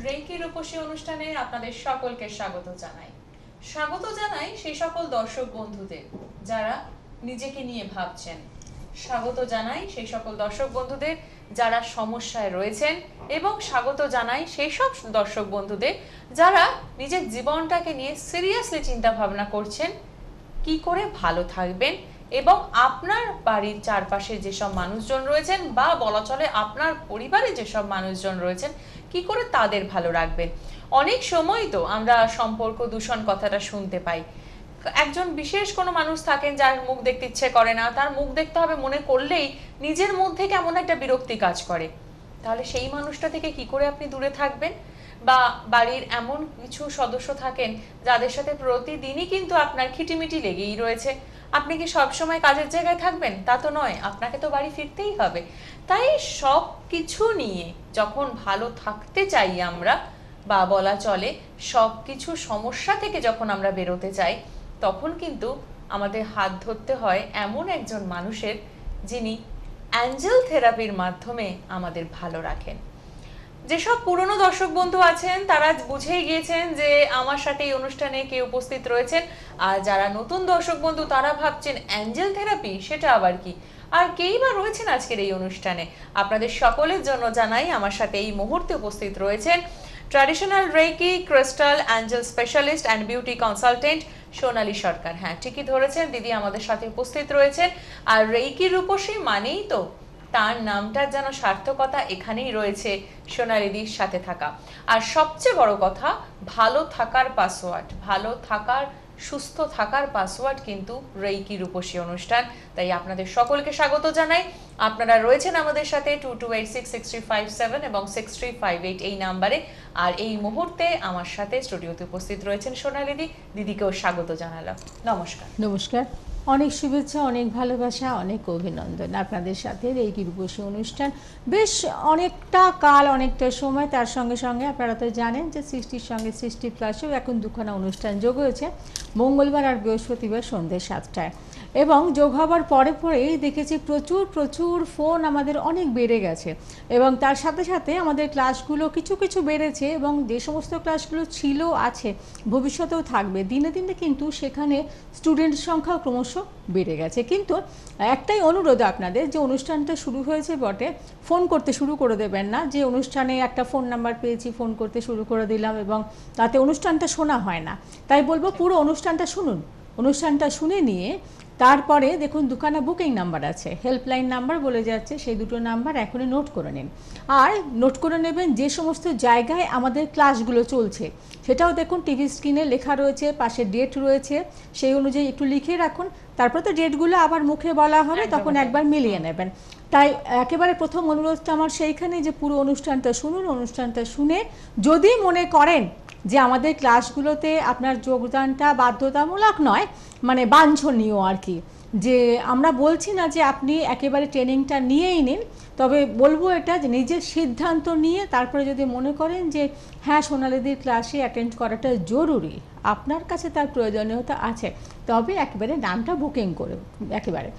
Reiki রূপসী অনুষ্ঠানে আপনাদের সকলকে স্বাগত জানাই সেই সকল দর্শক বন্ধুদের যারা নিজেকে নিয়ে ভাবছেন, স্বাগত জানাই সেই সকল দর্শক বন্ধুদের যারা সমস্যায় রয়েছেন, এবং স্বাগত জানাই সেই সব দর্শক বন্ধুদের যারা নিজের জীবনটাকে নিয়ে সিরিয়াসলি চিন্তা ভাবনা করছেন কি করে ভালো থাকবেন এবং আপনার বাড়ির চারপাশে যেসব মানুষজন রয়েছেন বা বলা চলে আপনার পরিবারে যেসব মানুষজন রয়েছেন কি করে তাদের ভালো রাখবেন। অনেক সময় তো আমরা সম্পর্ক দূষণ কথাটা শুনতে পাই। একজন বিশেষ কোনো মানুষ থাকেন যার মুখ দেখতে ইচ্ছে করে না, তার মুখ দেখতে হবে মনে করলেই নিজের মধ্যে কেমন একটা বিরক্তি কাজ করে। তাহলে সেই মানুষটা থেকে কি করে আপনি দূরে থাকবেন? বা বাড়ির এমন কিছু সদস্য থাকেন যাদের সাথে প্রতিদিনই কিন্তু আপনার খিটিমিটি লেগেই রয়েছে, আপনি কি সব সময় কাজের জায়গায় থাকবেন? তা তো নয়, আপনাকে তো বাড়ি ফিরতেই হবে। তাই সব কিছু নিয়ে যখন ভালো থাকতে চাই আমরা, বা বলা চলে সব কিছু সমস্যা থেকে যখন আমরা বেরোতে চাই, তখন কিন্তু আমাদের হাত ধরতে হয় এমন একজন মানুষের যিনি অ্যাঞ্জেল থেরাপির মাধ্যমে আমাদের ভালো রাখেন। যেসব পুরনো দর্শক বন্ধু আছেন তারা বুঝেই গিয়েছেন যে আমার সাথে এই অনুষ্ঠানে কে উপস্থিত রয়েছেন, আর যারা নতুন দর্শক বন্ধু তারা ভাবছেন অ্যাঞ্জেল থেরাপি সেটা আবার কি, আর কেই বা রয়েছেন আজকের এই অনুষ্ঠানে। আপনাদের সকলের জন্য জানাই আমার সাথে এই মুহূর্তে উপস্থিত রয়েছেন traditional reiki crystal angel specialist and beauty consultant Sonali Sarkar. হ্যাঁ, ঠিকই ধরেছেন, দিদি আমাদের সাথে উপস্থিত রয়েছেন। আর রেইকি রূপসী মানেই তো তার নামটার যেন সার্থকতা এখানেই রয়েছে, সোনালীদির সাথে থাকা। আর সবচেয়ে বড় কথা, ভালো থাকার পাসওয়ার্ড, ভালো থাকার সুস্থ থাকার পাসওয়ার্ড কিন্তু রেইকি রূপসী অনুষ্ঠান। তাই আপনাদের সকলকে স্বাগত জানাই। আপনারা রয়েছেন আমাদের সাথে 22866357 এবং 6358 এই নাম্বারে। আর এই মুহূর্তে আমার সাথে স্টুডিওতে উপস্থিত রয়েছেন সোনালীদি, দিদিকেও স্বাগত জানালাম। নমস্কার। নমস্কার, অনেক শুভেচ্ছা, অনেক ভালোবাসা, অনেক অভিনন্দন। আপনাদের সাথে রেইকি রূপসী অনুষ্ঠান বেশ অনেকটা কাল, অনেকটা সময়। তার সঙ্গে সঙ্গে আপনারা তো জানেন যে সৃষ্টির সঙ্গে সৃষ্টি প্লাসেও এখন দুখানা অনুষ্ঠান যোগ হয়েছে, মঙ্গলবার আর বৃহস্পতিবার সন্ধ্যে 7টায়। এবং যোগ হবার পরে পরেই দেখেছি প্রচুর ফোন আমাদের অনেক বেড়ে গেছে, এবং তার সাথে সাথে আমাদের ক্লাসগুলো কিছু কিছু বেড়েছে, এবং যে সমস্ত ক্লাসগুলো ছিল আছে ভবিষ্যতেও থাকবে, দিনে দিনে কিন্তু সেখানে স্টুডেন্ট সংখ্যা ক্রমশ বেড়ে গেছে। কিন্তু একটাই অনুরোধ আপনাদের, যে অনুষ্ঠানটা শুরু হয়েছে বটে, ফোন করতে শুরু করে দেবেন না। যে অনুষ্ঠানে একটা ফোন নাম্বার পেয়েছি ফোন করতে শুরু করে দিলাম এবং তাতে অনুষ্ঠানটা শোনা হয় না। তাই বলবো পুরো অনুষ্ঠানটা শুনুন, অনুষ্ঠানটা শুনে নিয়ে তারপরে দেখুন দুখানা বুকিং নাম্বার আছে, হেল্পলাইন নাম্বার বলে যাচ্ছে, সেই দুটো নাম্বার এখনই নোট করে নিন। আর নোট করে নেবেন যে সমস্ত জায়গায় আমাদের ক্লাসগুলো চলছে, সেটাও দেখুন টিভি স্ক্রিনে লেখা রয়েছে, পাশে ডেট রয়েছে, সেই অনুযায়ী একটু লিখে রাখুন। তারপর তো ডেটগুলো আবার মুখে বলা হবে, তখন একবার মিলিয়ে নেবেন। তাই একেবারে প্রথম অনুরোধটা আমার সেইখানে, যে পুরো অনুষ্ঠানটা শুনুন। অনুষ্ঠানটা শুনে যদি মনে করেন যে আমাদের ক্লাসগুলোতে আপনার যোগদানটা বাধ্যতামূলক নয়, মানে বাঞ্ছনীয় আর কি, যে আমরা বলছি না যে আপনি একেবারে ট্রেনিংটা নিয়েই নিন, তবে বলবো এটা যে নিজের সিদ্ধান্ত নিয়ে তারপরে যদি মনে করেন যে হ্যাঁ সোনালীদির ক্লাসে অ্যাটেন্ড করাটা জরুরি, আপনার কাছে তার প্রয়োজনীয়তা আছে, তবে একেবারে নামটা বুকিং করে একেবারে।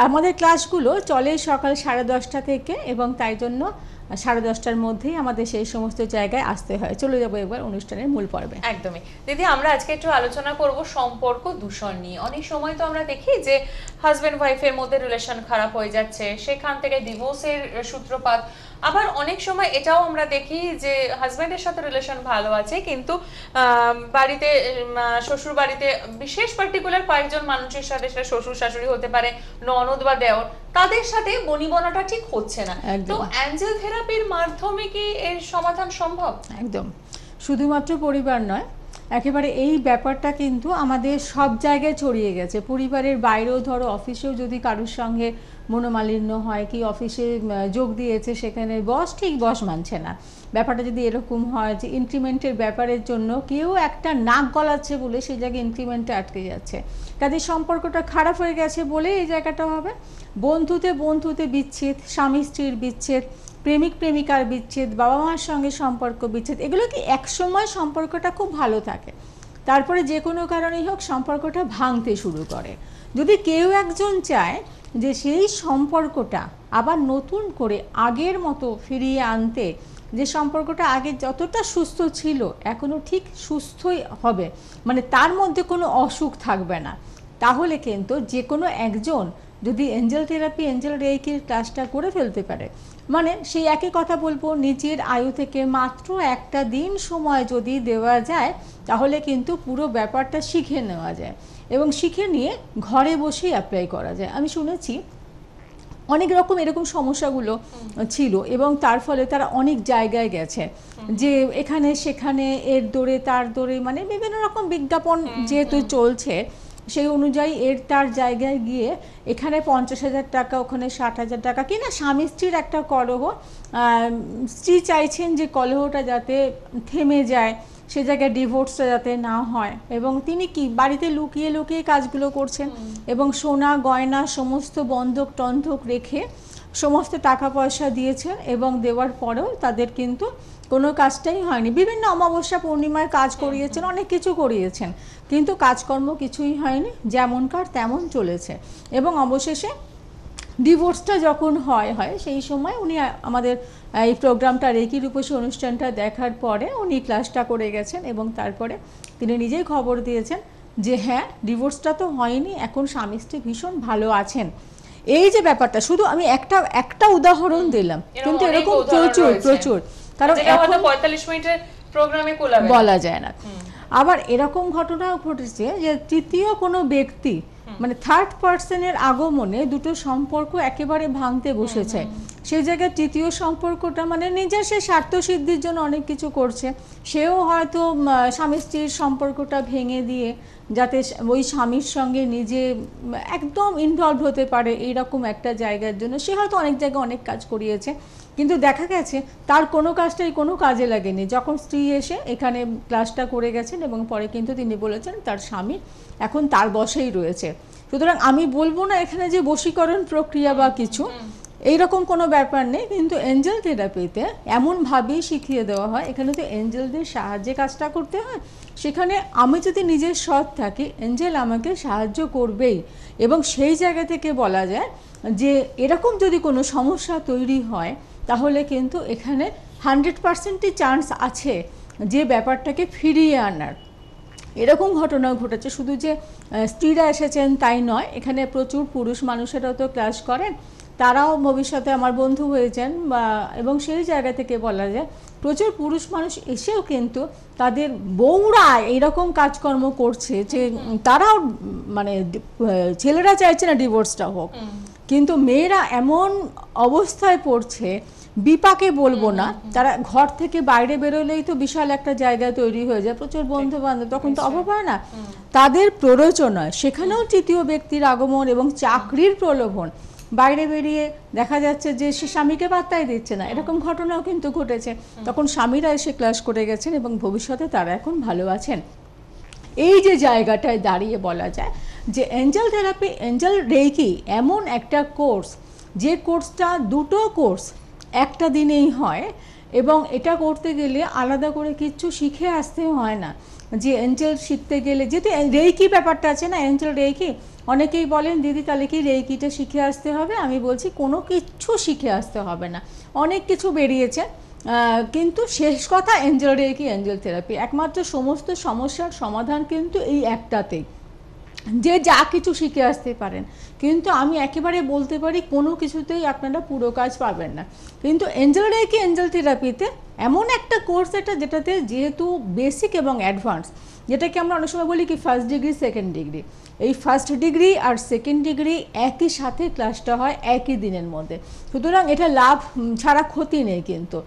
আমাদের ক্লাসগুলো চলে সকাল 10:30 থেকে, এবং তাই জন্য 10:30টার মধ্যেই আমাদের সেই সমস্ত জায়গায় আসতে হয়। চলে যাবো এবার অনুষ্ঠানের মূল পর্বে। একদমই দিদি, আমরা আজকে একটু আলোচনা করব সম্পর্ক দূষণ নিয়ে। অনেক সময় তো আমরা দেখি যে হাজব্যান্ড ওয়াইফের মধ্যে রিলেশন খারাপ হয়ে যাচ্ছে, সেখান থেকে ডিভোর্সের সূত্রপাত। আবার অনেক সময় এটাও আমরা দেখি যে হাজব্যান্ডের সাথে রিলেশন ভালো আছে, কিন্তু বাড়িতে শ্বশুর বাড়িতে বিশেষ পার্টিকুলার কয়েকজন মানুষের সাথে, সেটা শ্বশুর শাশুড়ি হতে পারে, ননদ বা দেওর, তাদের সাথে বনিবনাটা ঠিক হচ্ছে না। তো অ্যাঞ্জেল থেরাপির মাধ্যমে কি এর সমাধান সম্ভব? একদম, শুধুমাত্র পরিবার নয়, একেবারে এই ব্যাপারটা কিন্তু আমাদের সব জায়গায় ছড়িয়ে গেছে। পরিবারের বাইরেও ধরো অফিসেও যদি কারোর সঙ্গে মনোমালিন্য হয়, কি অফিসে যোগ দিয়েছে সেখানে বস ঠিক বস মানছে না, ব্যাপারটা যদি এরকম হয় যে ইনক্রিমেন্টের ব্যাপারের জন্য কেউ একটা নাক গলাচ্ছে বলে সেই জায়গায় ইনক্রিমেন্টে আটকে যাচ্ছে, কাজে সম্পর্কটা খারাপ হয়ে গেছে বলে এই জায়গাটা হবে। বন্ধুতে বিচ্ছেদ, স্বামী স্ত্রীর বিচ্ছেদ, প্রেমিক প্রেমিকার বিচ্ছেদ, বাবা মার সঙ্গে সম্পর্ক বিচ্ছেদ, এগুলো কি একসময় সম্পর্কটা খুব ভালো থাকে, তারপরে যে কোনো কারণেই হোক সম্পর্কটা ভাঙতে শুরু করে। যদি কেউ একজন চায় যে সেই সম্পর্কটা আবার নতুন করে আগের মতো ফিরিয়ে আনতে, যে সম্পর্কটা আগে যতটা সুস্থ ছিল এখনো ঠিক সুস্থই হবে, মানে তার মধ্যে কোনো অসুখ থাকবে না। তাহলে কিন্তু যে কোনো একজন যদি এঞ্জেল থেরাপি, এঞ্জেল রেইকির ক্লাসটা করে ফেলতে পারে, মানে সেই একই কথা বলবো, নিজের আয়ু থেকে মাত্র একটা দিন সময় যদি দেওয়া যায় তাহলে কিন্তু পুরো ব্যাপারটা শিখে নেওয়া যায় এবং শিখে নিয়ে ঘরে বসেই অ্যাপ্লাই করা যায়। আমি শুনেছি অনেক রকম এরকম সমস্যাগুলো ছিল এবং তার ফলে তারা অনেক জায়গায় গেছে, যে এখানে সেখানে এর দৌড়ে তার দৌড়ে, মানে বিভিন্ন রকম বিজ্ঞাপন যেহেতু চলছে সেই অনুযায়ী এর তার জায়গায় গিয়ে এখানে 50,000 টাকা, ওখানে 60,000 টাকা, কিনা স্বামী স্ত্রীর একটা কলহ, স্ত্রী চাইছেন যে কলহটা যাতে থেমে যায়, সে জায়গায় ডিভোর্সটা যাতে না হয়, এবং তিনি কি বাড়িতে লুকিয়ে লুকিয়ে কাজগুলো করছেন এবং সোনা গয়না সমস্ত বন্ধক টন্ধক রেখে সমস্ত টাকা পয়সা দিয়েছেন এবং দেওয়ার পরেও তাদের কিন্তু কোনো কাজটাই হয়নি। বিভিন্ন অমাবস্যা পূর্ণিমায় কাজ করিয়েছেন, অনেক কিছু করিয়েছেন, কিন্তু কাজকর্ম কিছুই হয়নি, যেমনকার তেমন চলেছে। এবং অবশেষে ডিভোর্সটা যখন হয় সেই সময় উনি আমাদের এই প্রোগ্রামটা রেকি রূপসী অনুষ্ঠানটা দেখার পরে উনি ক্লাসটা করে গেছেন এবং তারপরে তিনি নিজেই খবর দিয়েছেন যে হ্যাঁ, ডিভোর্সটা তো হয়নি, এখন স্বামী স্ত্রী ভীষণ ভালো আছেন। এই যে ব্যাপারটা, শুধু আমি একটা উদাহরণ দিলাম, কিন্তু এরকম প্রচুর প্রচুর, কারণ এখন 45 মিনিটের প্রোগ্রামে বলা যায় না। আবার এরকম ঘটনাও ঘটেছে যে তৃতীয় কোনো ব্যক্তি, মানে থার্ড পার্সনের আগমনে দুটো সম্পর্ক একেবারে ভাঙতে বসেছে। সেই জায়গায় তৃতীয় সম্পর্কটা মানে নিজের সে স্বার্থ সিদ্ধির জন্য অনেক কিছু করছে, সেও হয়তো স্বামী স্ত্রীর সম্পর্কটা ভেঙে দিয়ে যাতে ওই স্বামীর সঙ্গে নিজে একদম ইনভলভ হতে পারে এইরকম একটা জায়গার জন্য সে হয়তো অনেক জায়গায় অনেক কাজ করিয়েছে, কিন্তু দেখা গেছে তার কোনো কাজটাই কোনো কাজে লাগেনি। যখন স্ত্রী এসে এখানে ক্লাসটা করে গেছেন এবং পরে কিন্তু তিনি বলেছেন তার স্বামী এখন তার বশেই রয়েছে। সুতরাং আমি বলবো না এখানে যে বশীকরণ প্রক্রিয়া বা কিছু এইরকম কোনো ব্যাপার নেই, কিন্তু এঞ্জেল থেরাপিতে এমনভাবেই শিখিয়ে দেওয়া হয়, এখানে তো এঞ্জেলদের সাহায্যে কাজটা করতে হয়, সেখানে আমি যদি নিজের সৎ থাকি এঞ্জেল আমাকে সাহায্য করবেই। এবং সেই জায়গা থেকে বলা যায় যে এরকম যদি কোনো সমস্যা তৈরি হয় তাহলে কিন্তু এখানে 100%ই চান্স আছে যে ব্যাপারটাকে ফিরিয়ে আনার। এরকম ঘটনাও ঘটেছে, শুধু যে স্ত্রীরা এসেছেন তাই নয়, এখানে প্রচুর পুরুষ মানুষেরাও তো ক্লাস করেন, তারাও ভবিষ্যতে আমার বন্ধু হয়েছেন বা, এবং সেই জায়গা থেকে বলা যায় প্রচুর পুরুষ মানুষ এসেও কিন্তু তাদের বউরা এইরকম কাজকর্ম করছে যে তারাও মানে ছেলেরা চাইছে না ডিভোর্সটা হোক, কিন্তু মেয়েরা এমন অবস্থায় পড়ছে, বিপাকে বলবো না, তারা ঘর থেকে বাইরে বেরোলেই তো বিশাল একটা জায়গা তৈরি হয়ে যায়, প্রচুর বন্ধু বান্ধব, তখন তো অভাব হয় না, তাদের প্ররোচনায় সেখানেও তৃতীয় ব্যক্তির আগমন এবং চাকরির প্রলোভন, বাইরে বেরিয়ে দেখা যাচ্ছে যে সে স্বামীকে পাত্তাই দিচ্ছে না, এরকম ঘটনাও কিন্তু ঘটেছে। তখন স্বামীরা এসে ক্লাস করে গেছেন এবং ভবিষ্যতে তারা এখন ভালো আছেন। এই যে জায়গাটায় দাঁড়িয়ে বলা যায় যে এঞ্জেল থেরাপি, এঞ্জেল রেইকি এমন একটা কোর্স, যে কোর্সটা দুটো কোর্স একটা দিনেই হয় এবং এটা করতে গেলে আলাদা করে কিচ্ছু শিখে আসতে হয় না। যে এঞ্জেল শিখতে গেলে যেহেতু রেইকি ব্যাপারটা আছে না, এঞ্জেল রেইকি, অনেকেই বলেন দিদি তাহলে কি রেইকিটা শিখে আসতে হবে, আমি বলছি কোনো কিছু শিখে আসতে হবে না, অনেক কিছু বেরিয়েছে, কিন্তু শেষ কথা এঞ্জেল রেইকি, এঞ্জেল থেরাপি একমাত্র সমস্ত সমস্যার সমাধান কিন্তু এই একটাতেই, যে যা কিছু শিখে আসতে পারেন, কিন্তু আমি একেবারে বলতে পারি কোনো কিছুতেই আপনারা পুরো কাজ পাবেন না। কিন্তু এঞ্জেল রেইকি, এঞ্জেল থেরাপিতে এমন একটা কোর্স এটা যেটাতে যেহেতু বেসিক এবং অ্যাডভান্স, যেটাকে আমরা অনেক সময় বলি কি ফার্স্ট ডিগ্রি সেকেন্ড ডিগ্রি, এই ফার্স্ট ডিগ্রি আর সেকেন্ড ডিগ্রি একই সাথে ক্লাসটা হয় একই দিনের মধ্যে, সুতরাং এটা লাভ ছাড়া ক্ষতি নেই। কিন্তু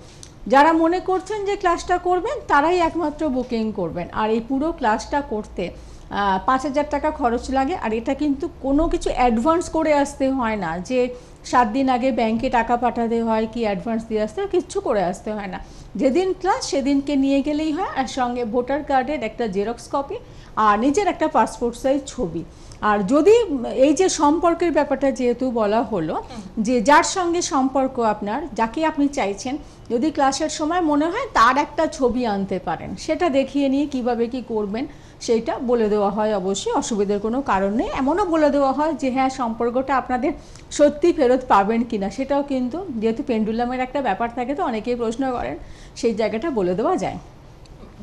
যারা মনে করছেন যে ক্লাসটা করবেন তারাই একমাত্র বুকিং করবেন, আর এই পুরো ক্লাসটা করতে 5,000 টাকা খরচ লাগে। আর এটা কিন্তু কোনো কিছু অ্যাডভান্স করে আসতে হয় না, যে 7 দিন আগে ব্যাংকে টাকা পাঠাতে হয় কি অ্যাডভান্স দিয়ে আসতে হয়, কিচ্ছু করে আসতে হয় না, যেদিন ক্লাস সেদিনকে নিয়ে গেলেই হয়, আর সঙ্গে ভোটার কার্ডের একটা জেরক্স কপি আর নিজের একটা পাসপোর্ট সাইজ ছবি। আর যদি এই যে সম্পর্কের ব্যাপারটা যেহেতু বলা হলো, যে যার সঙ্গে সম্পর্ক আপনার, যাকে আপনি চাইছেন যদি ক্লাসের সময় মনে হয় তার একটা ছবি আনতে পারেন, সেটা দেখিয়ে নিয়ে কিভাবে কি করবেন সেইটা বলে দেওয়া হয়। অবশ্যই অসুবিধার কোনো কারণ নেই। এমনও বলে দেওয়া হয় যে হ্যাঁ, সম্পর্কটা আপনাদের সত্যি ফেরত পাবেন কিনা সেটাও কিন্তু, যেহেতু পেন্ডুলামের একটা ব্যাপার থাকে তো অনেকেই প্রশ্ন করেন, সেই জায়গাটা বলে দেওয়া যায়।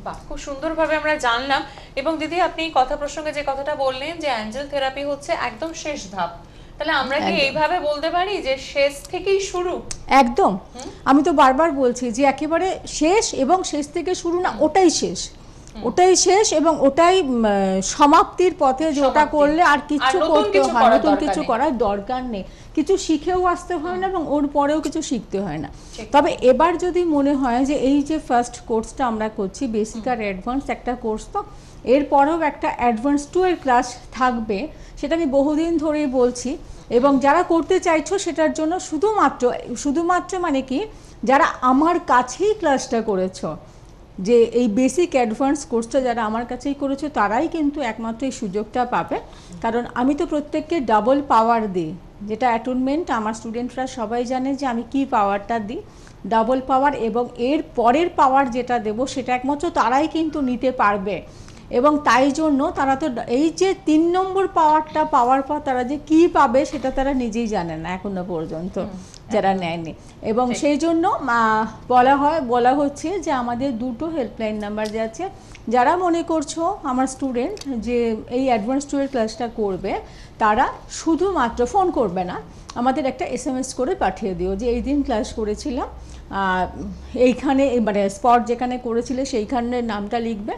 বাহ, খুব সুন্দরভাবে আমরা জানলাম। এবং দিদি, আপনি কথা প্রসঙ্গে যে কথাটা বললেন যে অ্যাঞ্জেল থেরাপি হচ্ছে একদম শেষ ধাপ, তাহলে আমরা কি এইভাবে বলতে পারি যে শেষ থেকেই শুরু? একদম। আমি তো বারবার বলছি যে একেবারে শেষ এবং শেষ থেকে শুরু না, ওটাই শেষ, ওটাই শেষ এবং ওটাই সমাপ্তির পথে, যে ওটা করলে আর কিছু করতে হয় না, নতুন কিছু করার দরকার নেই, কিছু শিখেও আসতে হয় না এবং ওর পরেও কিছু শিখতে হয় না। তবে এবার যদি মনে হয় যে এই যে ফার্স্ট কোর্সটা আমরা করছি, বেসিক আর অ্যাডভান্স একটা কোর্স, তো এরপরেও একটা অ্যাডভান্স 2 এর ক্লাস থাকবে, সেটা আমি বহুদিন ধরেই বলছি। এবং যারা করতে চাইছো সেটার জন্য শুধুমাত্র মানে কি, যারা আমার কাছেই ক্লাসটা করেছো, যে এই বেসিক অ্যাডভান্স কোর্সটা যারা আমার কাছেই করেছো তারাই কিন্তু একমাত্র এই সুযোগটা পাবে। কারণ আমি তো প্রত্যেককে ডাবল পাওয়ার দিই, যেটা অ্যাটেনমেন্ট আমার স্টুডেন্টরা সবাই জানে যে আমি কি পাওয়ারটা দিই, ডাবল পাওয়ার। এবং এর পরের পাওয়ার যেটা দেব সেটা একমাত্র তারাই কিন্তু নিতে পারবে। এবং তাই জন্য তারা তো এই যে 3 নম্বর পাওয়ারটা পাওয়ার পর তারা যে কি পাবে সেটা তারা নিজেই জানে না এখনো পর্যন্ত, যারা নেয়নি। এবং সেই জন্য বলা হচ্ছে যে আমাদের 2টো হেল্পলাইন নাম্বার যে আছে, যারা মনে করছো আমার স্টুডেন্ট যে এই অ্যাডভান্স 2 এর ক্লাসটা করবে, তারা শুধুমাত্র ফোন করবে না, আমাদের একটা SMS করে পাঠিয়ে দিও যে এই দিন ক্লাস করেছিলাম, এইখানে মানে স্পট যেখানে করেছিলে সেইখানের নামটা লিখবে,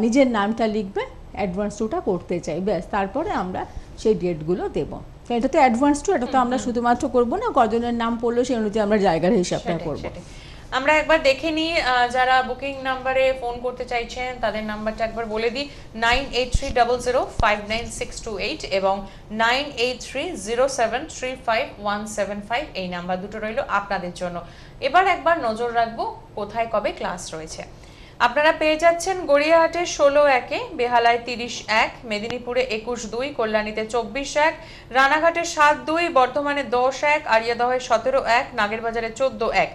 নিজের নামটা লিখবে, অ্যাডভান্স 2টা করতে চাই, ব্যাস। তারপরে আমরা সেই ডেটগুলো দেবো। এটা তো অ্যাডভান্স 2, এটা তো আমরা শুধুমাত্র করবো না, কজনের নাম পড়লো সেই অনুযায়ী আমরা জায়গার হিসাবটা করবো। আমরা একবার দেখে নিই, যারা বুকিং নাম্বারে ফোন করতে চাইছেন তাদের নাম্বারটা একবার বলে দিই, 9830059628 এবং 9830735175, এই নাম্বার দুটো রইল আপনাদের জন্য। এবার একবার নজর রাখবো কোথায় কবে ক্লাস রয়েছে। আপনারা পেয়ে যাচ্ছেন গড়িয়াহাটে 16-1, বেহালায় 30-1, মেদিনীপুরে 21-2, কল্যাণীতে 24-1, রানাঘাটে 7-2, বর্ধমানে 10-1, আড়িয়াদহে 17-1, নাগেরবাজারে 14-1।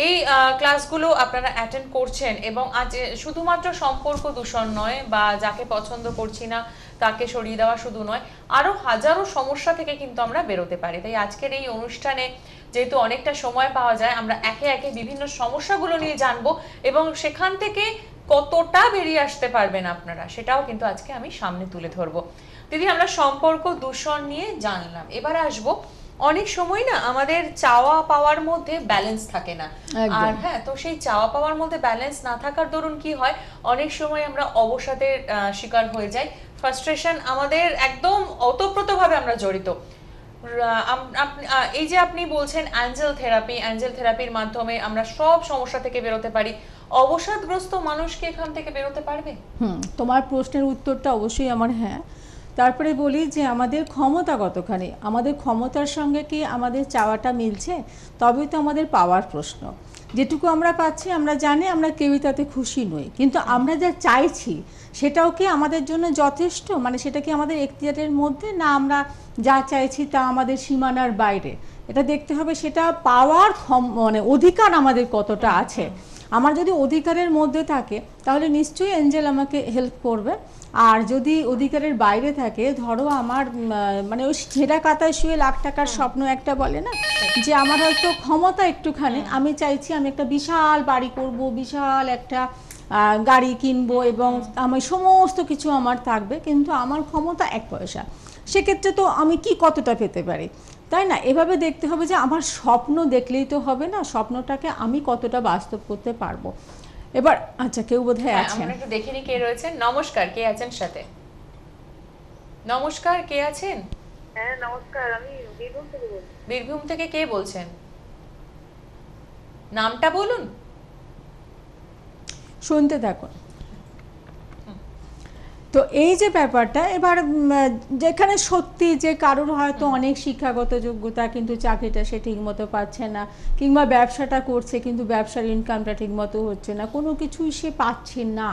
এই ক্লাসগুলো আপনারা অ্যাটেন্ড করছেন। এবং আজ শুধুমাত্র সম্পর্ক দূষণ নয়, বা যাকে পছন্দ করছি না তাকে সরিয়ে দেওয়া শুধু নয়, আরো হাজারো সমস্যা থেকে কিন্তু আমরা বেরোতে পারি। তাই আজকের এই অনুষ্ঠানে যেহেতু অনেকটা সময় পাওয়া যায়, আমরা একে একে বিভিন্ন সমস্যাগুলো নিয়ে জানবো এবং সেখান থেকে কতটা বেরিয়ে আসতে পারবেন আপনারা, সেটাও কিন্তু আজকে আমি সামনে তুলে ধরবো। দিদি, আমরা সম্পর্ক দূষণ নিয়ে জানলাম, এবার আসবো অনেক সময় না আমাদের চাওয়া পাওয়ার মধ্যে ব্যালেন্স থাকে না। আর হ্যাঁ, তো সেই চাওয়া পাওয়ার মধ্যে ব্যালেন্স না থাকার দরুন কি হয়, অনেক সময় আমরা অবসাদের শিকার হয়ে যাই। ফ্রাস্ট্রেশন আমাদের একদম ওতপ্রোতভাবে আমরা জড়িত। এই যে আপনি বলছেন অ্যাঞ্জেল থেরাপির মাধ্যমে আমরা সব সমস্যা থেকে বেরোতে পারি, অবসাদগ্রস্ত মানুষ কি এখান থেকে বেরোতে পারবে? তোমার প্রশ্নের উত্তরটা অবশ্যই আমার হ্যাঁ। তারপরে বলি যে আমাদের ক্ষমতা কতখানি, আমাদের ক্ষমতার সঙ্গে কি আমাদের চাওয়াটা মিলছে, তবেই তো আমাদের পাওয়ার প্রশ্ন। যেটুকু আমরা পাচ্ছি আমরা জানি আমরা কেউই তাতে খুশি নই, কিন্তু আমরা যা চাইছি সেটাও কি আমাদের জন্য যথেষ্ট, মানে সেটা কি আমাদের এখতিয়ারের মধ্যে, না আমরা যা চাইছি তা আমাদের সীমানার বাইরে, এটা দেখতে হবে। সেটা পাওয়ার মানে অধিকার আমাদের কতটা আছে। আমার যদি অধিকারের মধ্যে থাকে তাহলে নিশ্চয়ই এঞ্জেল আমাকে হেল্প করবে। আর যদি অধিকারের বাইরে থাকে, ধরো আমার মানে ওই ছেঁড়া কাতায় শুয়ে লাখ টাকার স্বপ্ন একটা বলে না, যে আমার হয়তো ক্ষমতা একটুখানি, আমি চাইছি আমি একটা বিশাল বাড়ি করব, বিশাল একটা গাড়ি কিনবো এবং আমি সমস্ত কিছু আমার থাকবে, কিন্তু আমার ক্ষমতা 1 পয়সা, সেক্ষেত্রে তো আমি কি কতটা পেতে পারি, তাই না? এভাবে দেখতে হবে যে আমার স্বপ্ন দেখলেই তো হবে না, স্বপ্নটাকে আমি কতটা বাস্তব করতে পারবো। এবার আচ্ছা, কেউ বোধহয় আছেন, আমরা একটু দেখিনি কে রয়েছেন। নমস্কার, কে আছেন সাথে? নমস্কার, কে আছেন? হ্যাঁ নমস্কার, আমি বীরভূম থেকে বলছি। বীরভূম থেকে কে বলছেন? নামটা বলুন। শুনতে থাকুন। তো এই যে ব্যাপারটা, এবার যেখানে সত্যি যে কারোর হয়তো অনেক শিক্ষাগত যোগ্যতা কিন্তু চাকরিটা সে ঠিকমতো পাচ্ছে না, কিংবা ব্যবসাটা করছে কিন্তু ব্যবসার ইনকামটা ঠিকমতো হচ্ছে না, কোনো কিছুই সে পাচ্ছে না,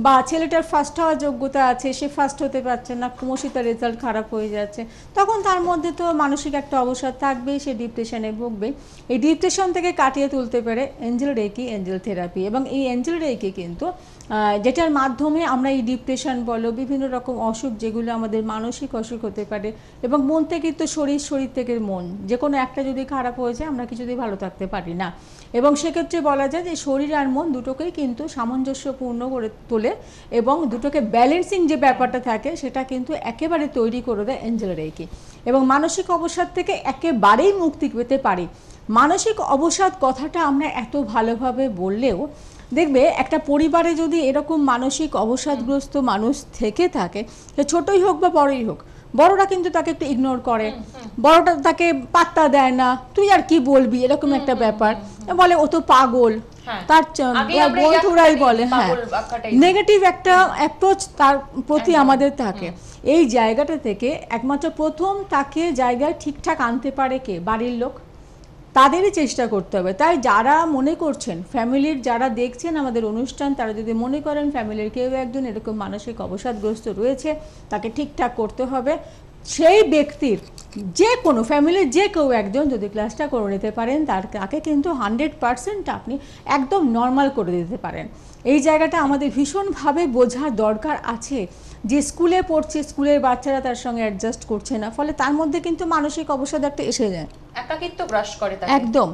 বা ছেলেটার ফার্স্ট হওয়ার যোগ্যতা আছে, সে ফার্স্ট হতে পারছে না, ক্রমশই তার রেজাল্ট খারাপ হয়ে যাচ্ছে, তখন তার মধ্যে তো মানসিক একটা অবসাদ থাকবেই, সে ডিপ্রেশনে ভুগবে। এই ডিপ্রেশন থেকে কাটিয়ে তুলতে পারে এঞ্জেল রেকি, এঞ্জেল থেরাপি। এবং এই এঞ্জেল রেকি কিন্তু যেটার মাধ্যমে আমরা এই ডিপ্রেশন বলো, বিভিন্ন রকম অসুখ যেগুলো আমাদের মানসিক অসুখ হতে পারে, এবং মন থেকে তো শরীর, শরীর থেকে মন, যে কোনো একটা যদি খারাপ হয়ে যায় আমরা কিছুতেই ভালো থাকতে পারি না। এবং সেক্ষেত্রে বলা যায় যে শরীর আর মন দুটোকেই কিন্তু সামঞ্জস্যপূর্ণ করে তোলে, এবং দুটোকে ব্যালেন্সিং যে ব্যাপারটা থাকে সেটা কিন্তু একেবারে তৈরি করে দেয় এঞ্জেল রেকি। এবং মানসিক অবসাদ থেকে একেবারেই মুক্তি পেতে পারি। মানসিক অবসাদ কথাটা আমরা এত ভালোভাবে বললেও দেখবে একটা পরিবারে যদি এরকম মানসিক অবসাদগ্রস্ত মানুষ থেকে থাকে, সে ছোটই হোক বা বড়ই হোক, বড়রা কিন্তু তাকে একটু ইগনোর করে, বড়টা তাকে পাত্তা দেয় না, তুই আর কি বলবি, এরকম একটা ব্যাপার, বলে ও তো পাগল, তার বন্ধুরাই বলে, হ্যাঁ, নেগেটিভ একটা অ্যাপ্রোচ তার প্রতি আমাদের থাকে। এই জায়গাটা থেকে একমাত্র প্রথম তাকে জায়গায় ঠিকঠাক আনতে পারে কে? বাড়ির লোক। তাদেরই চেষ্টা করতে হবে। তাই যারা মনে করছেন, ফ্যামিলির যারা দেখছেন আমাদের অনুষ্ঠান, তারা যদি মনে করেন ফ্যামিলির কেউ একজন এরকম মানসিক অবসাদগ্রস্ত রয়েছে, তাকে ঠিকঠাক করতে হবে, সেই ব্যক্তির যে কোনো ফ্যামিলির যে কেউ একজন যদি ক্লাসটা করে নিতে পারেন, তাকে কিন্তু 100% আপনি একদম নর্মাল করে দিতে পারেন। এই জায়গাটা আমাদের ভীষণভাবে বোঝার দরকার আছে যে স্কুলে পড়ছে, স্কুলের বাচ্চারা তার সঙ্গে অ্যাডজাস্ট করছে না, ফলে তার মধ্যে কিন্তু মানসিক অবসাদ একটা এসে যায়, একাকিত্ব গ্রাস করে তাকে একদম।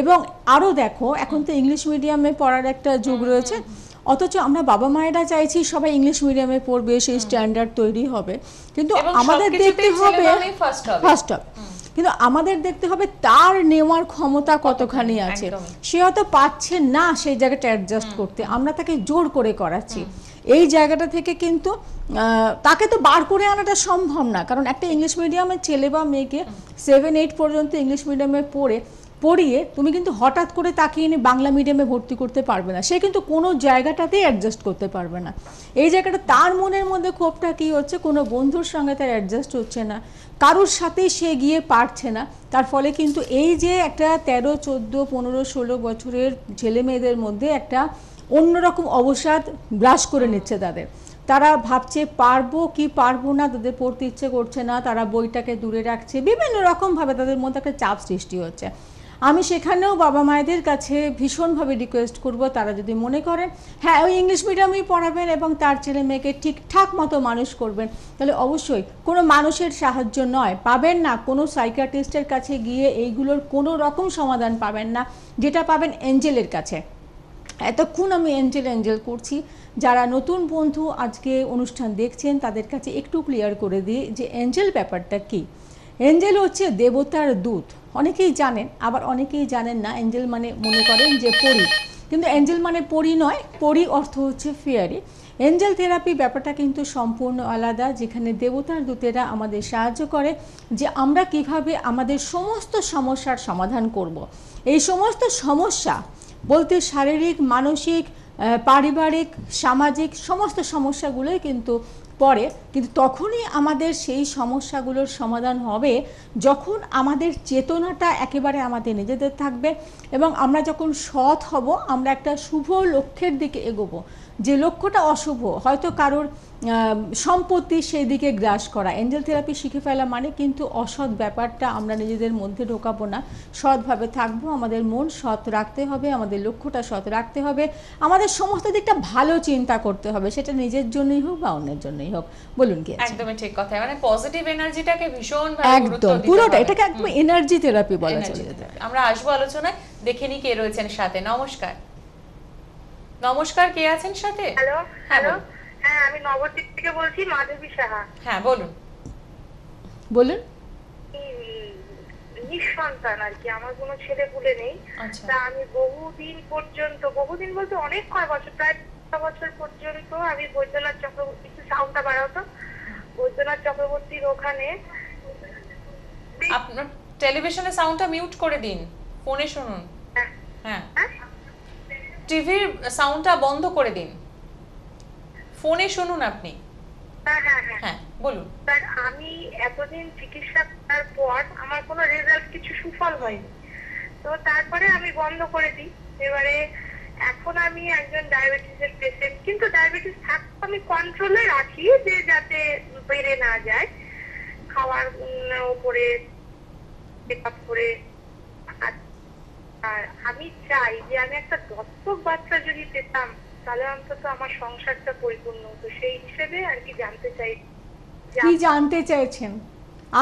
এবং আরও দেখো, এখন তো ইংলিশ মিডিয়ামে পড়ার একটা যুগ রয়েছে, অথচ আমরা বাবা মায়েরা চাইছি সবাই ইংলিশ মিডিয়ামে পড়বে, সেই স্ট্যান্ডার্ড তৈরি হবে, কিন্তু আমাদের দেখতে হবে ফার্স্ট হবে, কিন্তু আমাদের দেখতে হবে তার নেওয়ার ক্ষমতা কতখানি আছে। সে হয়তো পাচ্ছে না সেই জায়গাটা অ্যাডজাস্ট করতে, আমরা তাকে জোর করে করাচ্ছি। এই জায়গাটা থেকে কিন্তু তাকে তো বার করে আনাটা সম্ভব না, কারণ একটা ইংলিশ মিডিয়ামের ছেলে বা মেয়েকে 7-8 পর্যন্ত ইংলিশ মিডিয়ামে পড়িয়ে তুমি কিন্তু হঠাৎ করে তাকে এনে বাংলা মিডিয়ামে ভর্তি করতে পারবে না, সে কিন্তু কোনো জায়গাটাতেই অ্যাডজাস্ট করতে পারবে না। এই জায়গাটা তার মনের মধ্যে ক্ষোভটা কী হচ্ছে, কোনো বন্ধুর সঙ্গে তার অ্যাডজাস্ট হচ্ছে না, কারোর সাথেই সে গিয়ে পারছে না, তার ফলে কিন্তু এই যে একটা 13, 14, 15, 16 বছরের ছেলে মেয়েদের মধ্যে একটা অন্যরকম অবসাদ গ্রাস করে নিচ্ছে তাদের। তারা ভাবছে পারবো কি পারবো না, তাদের পড়তে ইচ্ছে করছে না, তারা বইটাকে দূরে রাখছে, বিভিন্ন রকমভাবে তাদের মধ্যে একটা চাপ সৃষ্টি হচ্ছে। আমি সেখানেও বাবা মায়েদের কাছে ভীষণভাবে রিকোয়েস্ট করব, তারা যদি মনে করেন হ্যাঁ ওই ইংলিশ মিডিয়ামেই পড়াবেন এবং তার ছেলে মেয়েকে ঠিকঠাক মতো মানুষ করবেন, তাহলে অবশ্যই কোনো মানুষের সাহায্য নয়, পাবেন না কোনো সাইকিয়াট্রিস্টের কাছে গিয়ে এইগুলোর কোনো রকম সমাধান পাবেন না, যেটা পাবেন এঞ্জেলের কাছে। এতক্ষণ আমি এঞ্জেল করছি, যারা নতুন বন্ধু আজকে অনুষ্ঠান দেখছেন তাদের কাছে একটু ক্লিয়ার করে দিই যে এঞ্জেল ব্যাপারটা কি। এঞ্জেল হচ্ছে দেবতার দূত, অনেকেই জানেন, আবার অনেকেই জানেন না। এঞ্জেল মানে মনে করেন যে পরী, কিন্তু এঞ্জেল মানে পরী নয়, পরী অর্থ হচ্ছে ফেয়ারি। এঞ্জেল থেরাপি ব্যাপারটা কিন্তু সম্পূর্ণ আলাদা, যেখানে দেবতার দূতেরা আমাদের সাহায্য করে যে আমরা কিভাবে আমাদের সমস্ত সমস্যার সমাধান করব। এই সমস্ত সমস্যা বলতে শারীরিক, মানসিক, পারিবারিক, সামাজিক সমস্ত সমস্যাগুলোই কিন্তু পড়ে, কিন্তু তখনই আমাদের সেই সমস্যাগুলোর সমাধান হবে যখন আমাদের চেতনাটা একেবারে আমাদের নিজেদের থাকবে, এবং আমরা যখন সৎ হব, আমরা একটা শুভ লক্ষ্যের দিকে এগোবো। যে লক্ষ্যটা অশুভ, হয়তো কারোর সম্পত্তি, সেই দিকে গ্রাস করা, এঞ্জেল থেরাপি শিখে ফেলা মানে কিন্তু অসৎ ব্যাপারটা আমরা নিজেদের মধ্যে ঢোকাবো না, সৎভাবে থাকবো, আমাদের মন সৎ রাখতে হবে, আমাদের লক্ষ্যটা সৎ রাখতে হবে, আমাদের সমস্ত দিকটা ভালো চিন্তা করতে হবে, সেটা নিজের জন্যই হোক বা অন্যের জন্যই হোক। বলুন কি? একদমই ঠিক কথা, মানে পজিটিভ এনার্জিটাকে ভীষণ একদম পুরোটা এটাকে একদম এনার্জি থেরাপি বলা চলে যেতে পারে। আমরা আসবো আলোচনায়, দেখে নি কে রয়েছেন সাথে। নমস্কার, নমস্কার, কে আছেন সাথে? হ্যালো হ্যালো, হ্যাঁ আমি নবদ্বীপ থেকে বলছি, মাধবী সাহা। হ্যাঁ বলুন। বলুন। নিঃসন্তান আর কি, আমার কোনো ছেলে পুলে নেই। তা আমি বহুদিন বলতে অনেক কয় বছর, প্রায় 6 বছর পর্যন্ত আমি বৈদ্যনাথ চক্রবর্তী, সাউন্ডটা বাড়াতো, বৈদ্যনাথ চক্রবর্তীর ওখানে। আপনার টেলিভিশনের সাউন্ডটা মিউট করে দিন, ফোনে শুনুন। হ্যাঁ, টিভির সাউন্ডটা বন্ধ করে দিন, ফোনে শুনুন আপনি। হ্যাঁ বলুন। আমি এতদিন চিকিৎসা করার পর আমার কোনো রেজাল্ট, কিছু সুফল হয়নি, তো তারপরে আমি বন্ধ করে দিই। এবারে এখন আমি একজন ডায়াবেটিসের পেশেন্ট, কিন্তু ডায়াবেটিস থাকতে আমি কন্ট্রোলে রাখি যে যাতে বেড়ে না যায়, খাওয়ার উপরে চেক আপ করে। আর আমি চাই যে আমি একটা দত্তক বাচ্চা যদি পেতাম তাহলে অন্তত আমার সংসারটা পরিপূর্ণ হতো। সেই হিসেবে আর কি জানতে চাই। কি জানতে চাইছেন?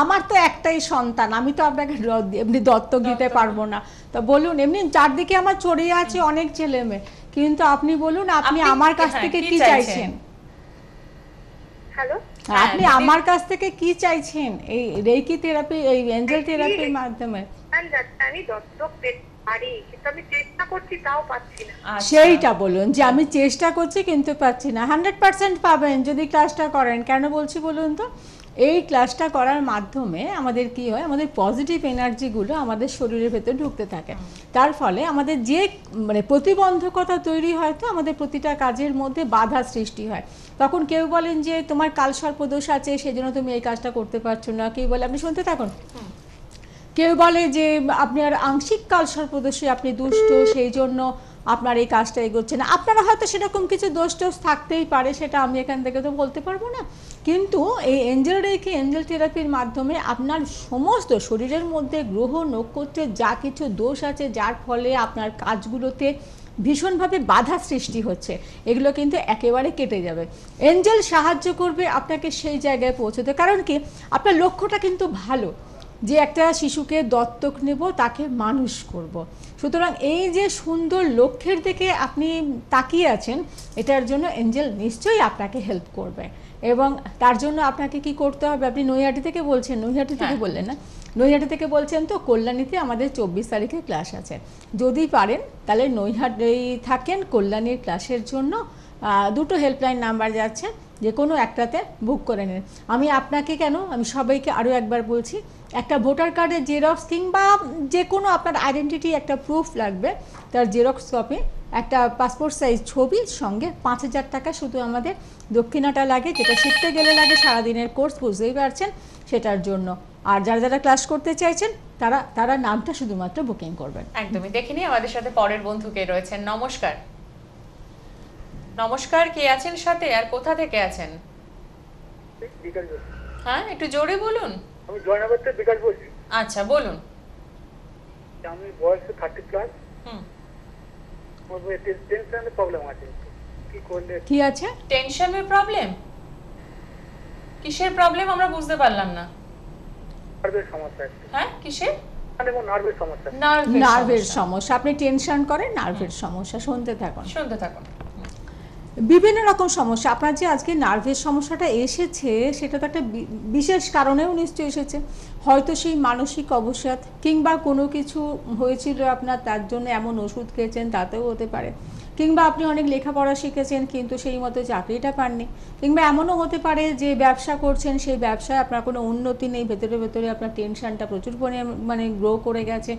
আমার তো একটাই সন্তান, আমি তো আপনাকে এমনি দত্তক দিতে পারবো না। তো বলুন, এমনি চারদিকে আমার ছড়িয়ে আছে অনেক ছেলে মেয়ে, কিন্তু আপনি বলুন আপনি আমার কাছ থেকে কি চাইছেন? হ্যালো, আপনি আমার কাছ থেকে কি চাইছেন এই রেকি থেরাপি, এই এঞ্জেল থেরাপির মাধ্যমে? আমি দত্তক পেতে পারি, কিন্তু আমি চেষ্টা করছি তাও পাচ্ছি না। সেইটা বলুন যে আমি চেষ্টা করছি কিন্তু পাচ্ছি না। 100% পাবেন যদি ক্লাসটা করেন। কেন বলছি বলুন তো, এই ক্লাসটা করার মাধ্যমে আমাদের কি হয়, আমাদের পজিটিভ এনার্জিগুলো আমাদের শরীরের ভেতর ঢুকতে থাকে। তার ফলে আমাদের যে মানে প্রতিবন্ধকতা তৈরি হয়, তো আমাদের প্রতিটা কাজের মধ্যে বাধা সৃষ্টি হয়। তখন কেউ বলেন যে তোমার কালসর্পদোষ আছে সেজন্য তুমি এই কাজটা করতে পারছো না, কেউ বলে, আপনি শুনতে থাকুন, কেউ বলে যে আপনার আংশিক কালসর্পদোষে আপনি দুষ্ট, সেই জন্য আপনার এই কাজটা এগোচ্ছে না। আপনারা হয়তো সেরকম কিছু দোষ টোষ থাকতেই পারে, সেটা আমি এখান থেকে তো বলতে পারবো না। কিন্তু এই এঞ্জেল রেকি, এঞ্জেল থেরাপির মাধ্যমে আপনার সমস্ত শরীরের মধ্যে গ্রহ নক্ষত্রের যা কিছু দোষ আছে, যার ফলে আপনার কাজগুলোতে ভীষণভাবে বাধা সৃষ্টি হচ্ছে, এগুলো কিন্তু একেবারে কেটে যাবে। এঞ্জেল সাহায্য করবে আপনাকে সেই জায়গায় পৌঁছতে। কারণ কি, আপনার লক্ষ্যটা কিন্তু ভালো, যে একটা শিশুকে দত্তক নেব, তাকে মানুষ করব। সুতরাং এই যে সুন্দর লক্ষ্যের দিকে আপনি তাকিয়ে আছেন, এটার জন্য এঞ্জেল নিশ্চয়ই আপনাকে হেল্প করবে। এবং তার জন্য আপনাকে কি করতে হবে, আপনি নৈহাটি থেকে বলছেন, নৈহাটি থেকে বললেন না, নৈহাটি থেকে বলছেন তো, কল্যাণীতে আমাদের 24 তারিখে ক্লাস আছে। যদি পারেন তাহলে নৈহাটি থাকেন, কল্যাণীর ক্লাসের জন্য দুটো হেল্পলাইন নাম্বার যাচ্ছে, যে কোনো একটাতে বুক করে নেন। আমি আপনাকে কেন, আমি সবাইকে আরও একবার বলছি, একটা ভোটার কার্ডের জেরক্স কিংবা যে কোনো আপনার আইডেন্টিটি একটা প্রুফ লাগবে, তার জেরক্স কপি, একটা পাসপোর্ট সাইজ ছবি, সঙ্গে 5000 টাকা শুধু আমাদের দক্ষিণাটা লাগে, যেটা শিখতে গেলে লাগে সারাদিনের কোর্স, বুঝতেই পারছেন, সেটার জন্য। আর যারা যারা ক্লাস করতে চাইছেন তারা তারা নামটা শুধুমাত্র বুকিং করবেন। একদমই। দেখে নিই আমাদের সাথে পরের বন্ধু কে রয়েছেন। নমস্কার। নমস্কার, কে আছেন সাথে আর কোথা থেকে আছেন? হ্যাঁ, একটু জোরে বলুন। আমি জয়নগর থেকে বিকাশ বলছি। আচ্ছা, বলুন। আমি বয়স 30+। আমার টেনশনের প্রবলেম আছে, কি করলে? কি আছে? টেনশনের প্রবলেম? কিসের প্রবলেম আমরা বুঝতে পারলাম না। নার্ভের সমস্যা। হ্যাঁ, কিসের? মানে নার্ভের সমস্যা। নার্ভের সমস্যা। আপনি টেনশন করেন, নার্ভের সমস্যা। শুনতে থাকুন, শুনতে থাকুন। বিভিন্ন রকম সমস্যা। আপনার যে আজকে নার্ভের সমস্যাটা এসেছে, সেটা তো একটা বিশেষ কারণেও নিশ্চয়ই এসেছে। হয়তো সেই মানসিক অবসাদ, কিংবা কোনো কিছু হয়েছিল আপনার, তার জন্য এমন ওষুধ খেয়েছেন, তাতেও হতে পারে। কিংবা আপনি অনেক লেখাপড়া শিখেছেন কিন্তু সেই মতো চাকরিটা পাননি। কিংবা এমনও হতে পারে যে ব্যবসা করছেন, সেই ব্যবসায় আপনার কোনো উন্নতি নেই, ভেতরে ভেতরে আপনার টেনশনটা প্রচুর পরিমাণে গ্রো করে গেছে।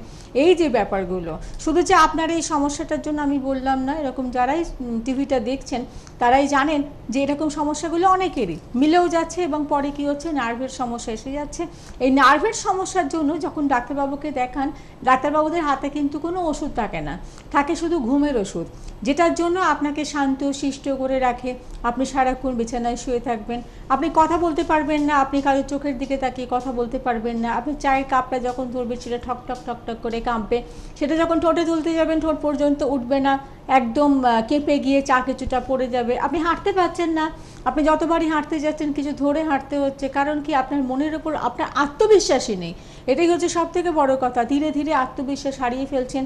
এই যে ব্যাপারগুলো, শুধু যে আপনার এই সমস্যাটার জন্য আমি বললাম না, এরকম যারাই টিভিটা দেখছেন তারাই জানেন যে এরকম সমস্যাগুলো অনেকেরই মিলেও যাচ্ছে, এবং পরে কী হচ্ছে, নার্ভের সমস্যা এসে যাচ্ছে। এই নার্ভের সমস্যার জন্য যখন ডাক্তারবাবুকে দেখান, ডাক্তারবাবুদের হাতে কিন্তু কোনো ওষুধ থাকে না, থাকে শুধু ঘুমের ওষুধ, যেটার জন্য আপনাকে শান্ত শিষ্ট করে রাখে। আপনি সারাক্ষণ বিছানায় শুয়ে থাকবেন, আপনি কথা বলতে পারবেন না, আপনি কারোর চোখের দিকে তাকিয়ে কথা বলতে পারবেন না, আপনি চায়ের কাপটা যখন ধরবেন সেটা ঠক ঠক ঠক ঠক করে কাঁপবে, সেটা যখন ঠোঁটে তুলতে যাবেন ঠোঁট পর্যন্ত উঠবে না, একদম কেঁপে গিয়ে চা কিছুটা পড়ে যাবে। আপনি হাঁটতে পারছেন না, আপনি যতবারই হাঁটতে যাচ্ছেন কিছু ধরে হাঁটতে হচ্ছে। কারণ কি, আপনার মনের ওপর আপনার আত্মবিশ্বাসই নেই। এটাই হচ্ছে সব থেকে বড় কথা। ধীরে ধীরে আত্মবিশ্বাস হারিয়ে ফেলছেন,